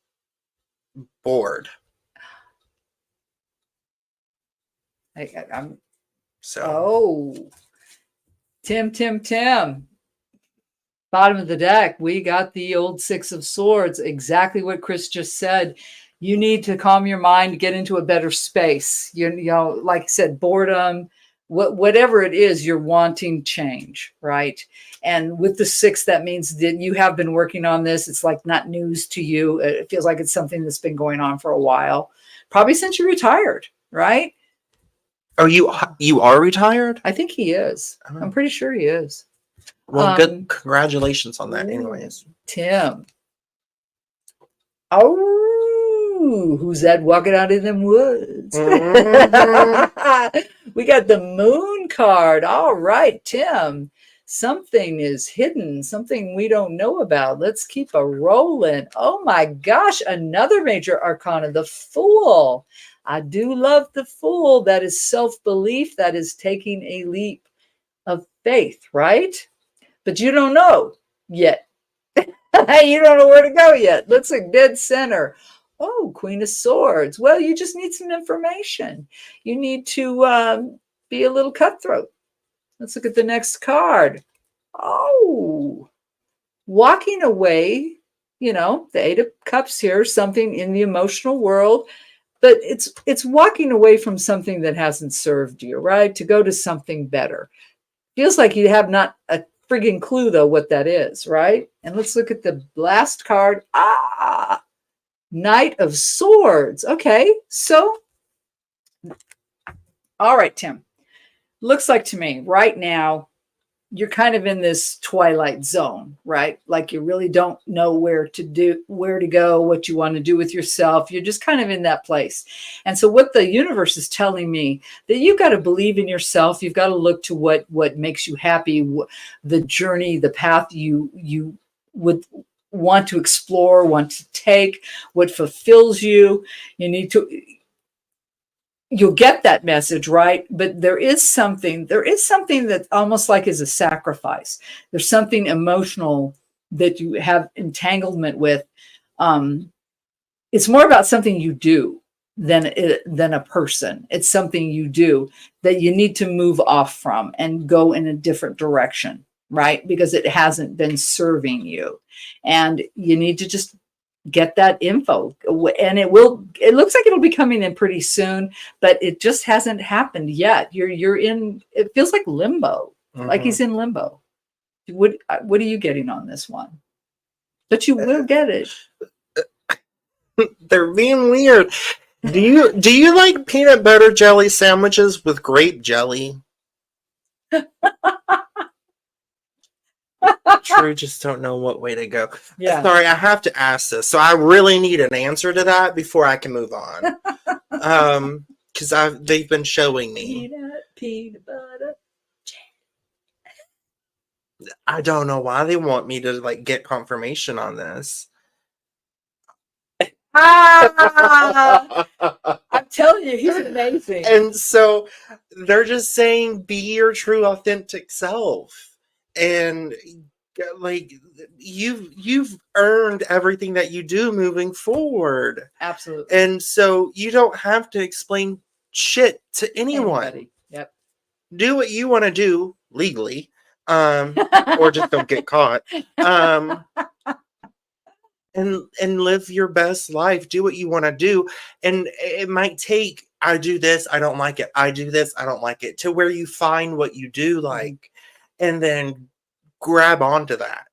bored. I'm so. Oh, Tim. Bottom of the deck, we got the old Six of Swords. Exactly what Chris just said. You need to calm your mind, get into a better space. You know, like I said, boredom, whatever it is, you're wanting change, right? And with the six, that means that you have been working on this. It's like not news to you. It feels like it's something that's been going on for a while, probably since you retired, right? Oh, you are retired? I think he is. Oh. I'm pretty sure he is. Well, good. Congratulations on that, anyways. Tim. Oh, who's that walking out in them woods? Mm-hmm. We got the moon card. All right, Tim. Something is hidden, something we don't know about. Let's keep a rolling. Oh my gosh, another major arcana, the Fool. I do love the Fool. That is self-belief. That is taking a leap of faith, right? But you don't know yet. You don't know where to go yet. Looks like dead center. Oh, Queen of Swords. Well, you just need some information. You need to be a little cutthroat. Let's look at the next card. Oh, walking away the Eight of Cups here, something in the emotional world, but it's walking away from something that hasn't served you, right? To go to something better. Feels like you have not a friggin' clue, though, what that is, right? And let's look at the last card. Knight of Swords. Okay, so, all right, Tim. Looks like to me right now, you're kind of in this twilight zone, right? Like you really don't know where to go, what you want to do with yourself. You're just kind of in that place. And so what the universe is telling me, that you've got to believe in yourself. You've got to look to what makes you happy, the journey, the path you would want to explore, want to take, what fulfills you. You'll get that message, right? But there is something that almost like is a sacrifice. There's something emotional that you have entanglement with. It's more about something you do than a person. It's something you do that you need to move off from and go in a different direction, right? Because it hasn't been serving you. And you need to just get that info, and it looks like it'll be coming in pretty soon, but it just hasn't happened yet. You're in, it feels like limbo, like he's in limbo. What are you getting on this one? But you will get it. They're being weird. Do you like peanut butter jelly sandwiches with grape jelly? True, just don't know what way to go. Yeah. Sorry, I have to ask this. So I really need an answer to that before I can move on. Because they've been showing me. Peanut butter. I don't know why they want me to get confirmation on this. I'm telling you, he's amazing. And so they're just saying, be your true, authentic self. And you've earned everything that you do moving forward. Absolutely. And so you don't have to explain shit to anyone. Anybody. Yep. Do what you want to do legally, or just don't get caught. And live your best life. Do what you want to do. And it might take, I do this, I don't like it. I do this, I don't like it, to where you find what you do like, and then grab onto that.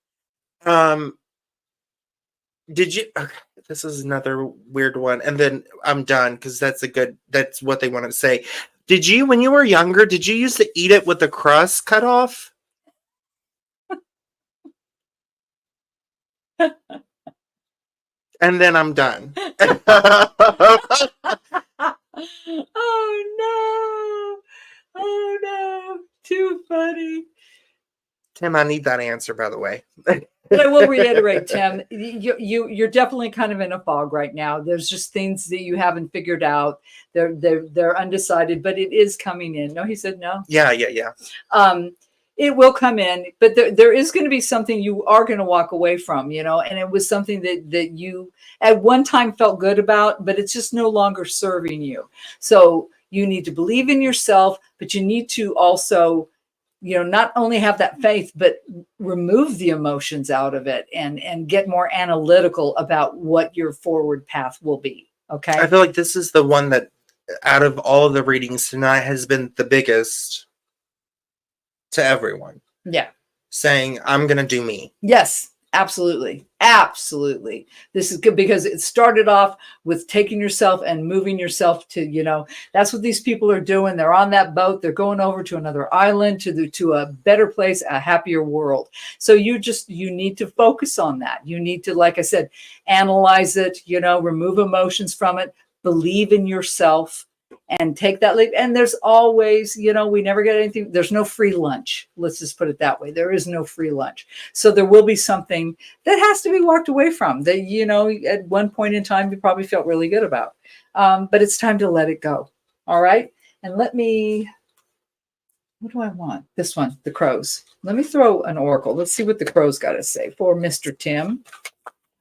Did you, okay, this is another weird one, and then I'm done, because that's what they want to say. Did you, when you were younger, did you used to eat it with the crust cut off? And then I'm done. Oh no. Too funny. Tim, I need that answer, by the way. But I will reiterate, Tim, you're definitely kind of in a fog right now. There's just things that you haven't figured out. They're undecided, but it is coming in. No, he said no. Yeah. It will come in, but there is going to be something you are going to walk away from, and it was something that you at one time felt good about, but it's just no longer serving you. So you need to believe in yourself, but you need to also, not only have that faith, but remove the emotions out of it and get more analytical about what your forward path will be. Okay. I feel like this is the one that out of all of the readings tonight has been the biggest to everyone. Yeah. Saying, I'm going to do me. Yes, absolutely. Absolutely. This is good because it started off with taking yourself and moving yourself to, that's what these people are doing. They're on that boat. They're going over to another island, to a better place, a happier world. So you need to focus on that. You need to, like I said, analyze it, remove emotions from it, believe in yourself, and take that leap. And there's always, we never get anything. There's no free lunch. Let's just put it that way. There is no free lunch. So there will be something that has to be walked away from that, at one point in time, you probably felt really good about. But it's time to let it go. All right. And what do I want? This one, the crows. Let me throw an oracle. Let's see what the crows got to say for Mr. Tim.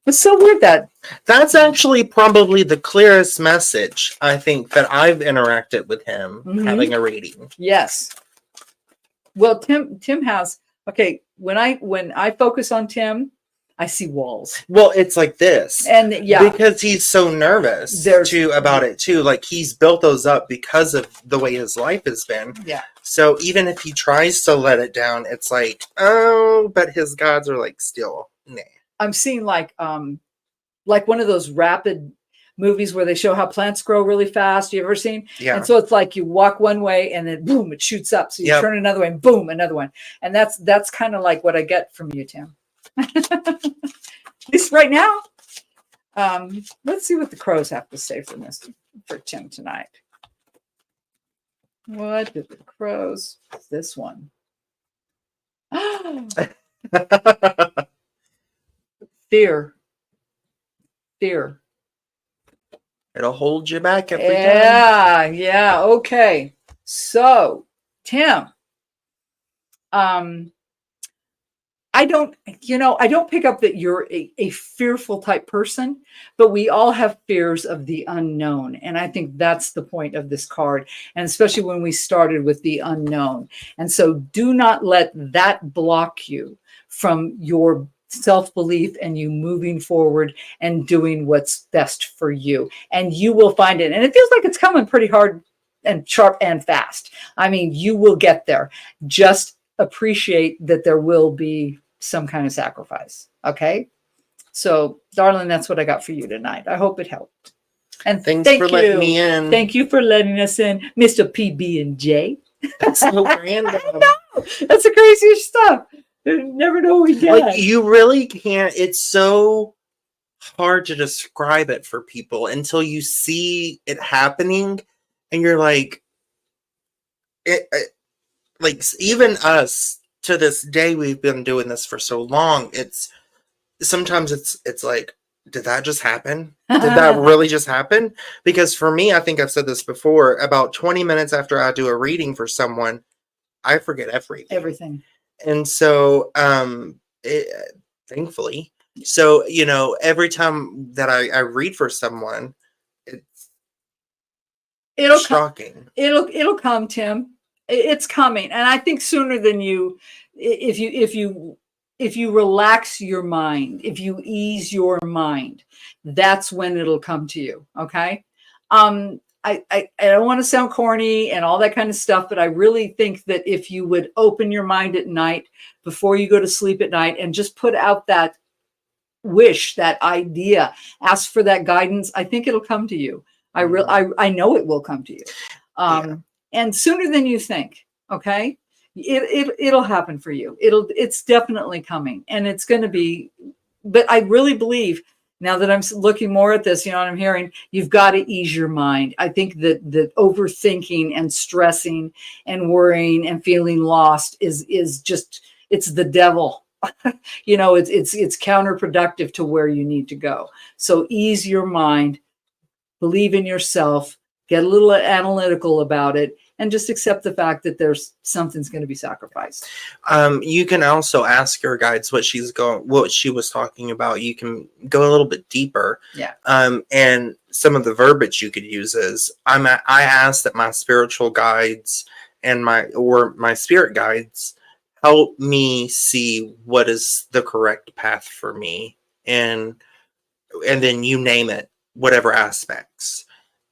It's so weird that's actually probably the clearest message I think that I've interacted with him having a reading. Yes. Well, Tim has, okay, when I focus on Tim, I see walls. Well, it's like this. And yeah, because he's so nervous about it too. Like he's built those up because of the way his life has been. Yeah. So even if he tries to let it down, it's like, oh, but his gods are like still, nah. I'm seeing like one of those rapid movies where they show how plants grow really fast. You ever seen? Yeah. And so it's like you walk one way and then boom, it shoots up. So you turn another way and boom, another one. And that's kind of like what I get from you, Tim. At least right now. Let's see what the crows have to say for Tim tonight. What did the crows? This one. Fear. It'll hold you back every time. Yeah. Okay. So, Tim, I don't pick up that you're a fearful type person, but we all have fears of the unknown. And I think that's the point of this card. And especially when we started with the unknown. And so do not let that block you from your self-belief and you moving forward and doing what's best for you. And you will find it. And it feels like it's coming pretty hard and sharp and fast. I mean, you will get there. Just appreciate that there will be some kind of sacrifice. Okay. So, darling, that's what I got for you tonight. I hope it helped. And thanks for letting me in. Thank you for letting us in, Mr. PB and J. That's so random. I know. That's the craziest stuff. You never know what we get. Like you really can't. It's so hard to describe it for people until you see it happening, and you're like, like even us to this day, we've been doing this for so long. It's sometimes it's like, did that just happen? Did that really just happen? Because for me, I think I've said this before, about 20 minutes after I do a reading for someone, I forget everything. And so, thankfully, so, every time that I read for someone, it'll shocking. It'll come, Tim. It's coming. And I think sooner than you, if you relax your mind, if you ease your mind, that's when it'll come to you. Okay. I don't want to sound corny and all that kind of stuff, but I really think that if you would open your mind at night before you go to sleep at night and just put out that wish, that idea, ask for that guidance, I think it'll come to you. I know it will come to you. And sooner than you think. Okay. It'll happen for you. It's definitely coming, and it's going to be, but I really believe, now that I'm looking more at this, what I'm hearing, you've got to ease your mind. I think that the overthinking and stressing and worrying and feeling lost is just, it's the devil. It's counterproductive to where you need to go. So ease your mind, believe in yourself, get a little analytical about it, and just accept the fact that something's going to be sacrificed. You can also ask your guides what she was talking about. You can go a little bit deeper. Yeah. And some of the verbiage you could use is, I ask that my spiritual guides and my spirit guides help me see what is the correct path for me, and then you name it, whatever aspects.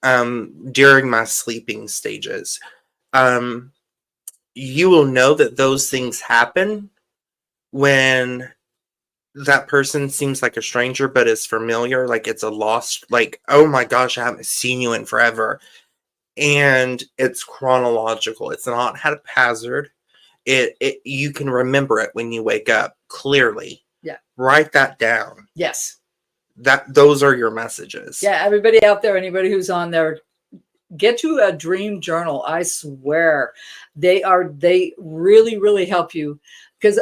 During my sleeping stages, you will know that those things happen when that person seems like a stranger but is familiar, like it's a lost, like, oh my gosh, I haven't seen you in forever. And it's chronological. It's not haphazard. You can remember it when you wake up clearly. Yeah. Write that down. Yes. Those are your messages. Yeah, everybody out there, anybody who's on there, get you a dream journal. I swear they really, really help you, because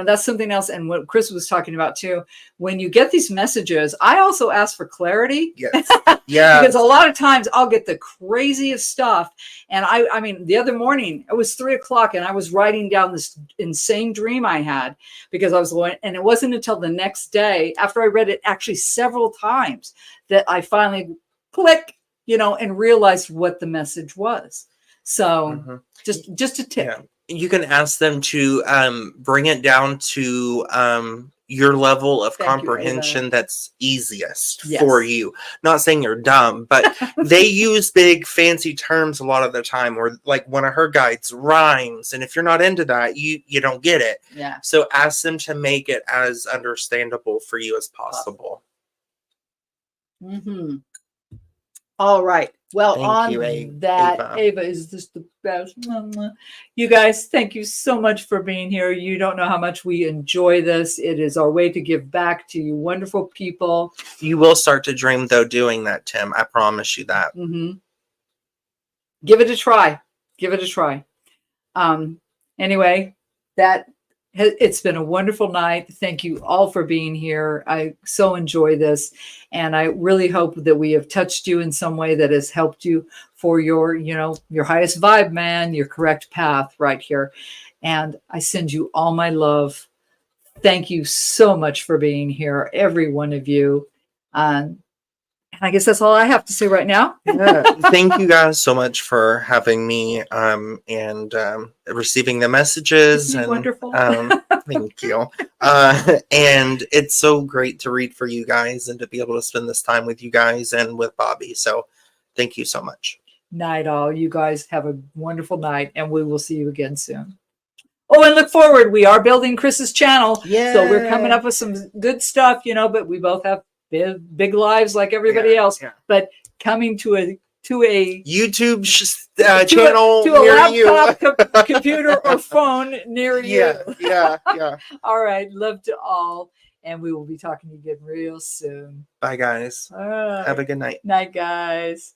that's something else. And what Chris was talking about too, when you get these messages, I also ask for clarity. Yes. Yeah. Because a lot of times I'll get the craziest stuff. And I mean, the other morning it was 3:00 and I was writing down this insane dream I had, because I was going, and it wasn't until the next day, after I read it actually several times, that I finally click, and realized what the message was. So just a tip. Yeah. You can ask them to bring it down to your level of Thank you, Ava. comprehension that's easiest Yes. for you. Not saying you're dumb, but they use big fancy terms a lot of the time, or like one of her guides rhymes, and if you're not into that, you don't get it. Yeah. So ask them to make it as understandable for you as possible. Mm-hmm. All right. Well, Thank on you, that, Ava. Ava is just the best. You guys, thank you so much for being here. You don't know how much we enjoy this. It is our way to give back to you wonderful people. You will start to dream, though, doing that, Tim. I promise you that. Mm-hmm. Give it a try. Give it a try. Anyway, it's been a wonderful night. Thank you all for being here. I so enjoy this, and I really hope that we have touched you in some way that has helped you for your highest vibe, man, your correct path right here. And I send you all my love. Thank you so much for being here, every one of you. And I guess that's all I have to say right now. Yeah, thank you guys so much for having me and receiving the messages. And Wonderful. Thank you. And it's so great to read for you guys and to be able to spend this time with you guys and with Bobbi. So thank you so much. Night all. You guys have a wonderful night, and we will see you again soon. Oh, and look forward. We are building Chris's channel. Yeah. So we're coming up with some good stuff, but we both have big lives like everybody else. Yeah. But coming to a YouTube channel to a near laptop, computer, or phone near you. Yeah. All right. Love to all. And we will be talking again real soon. Bye, guys. All right. Have a good night. Night, guys.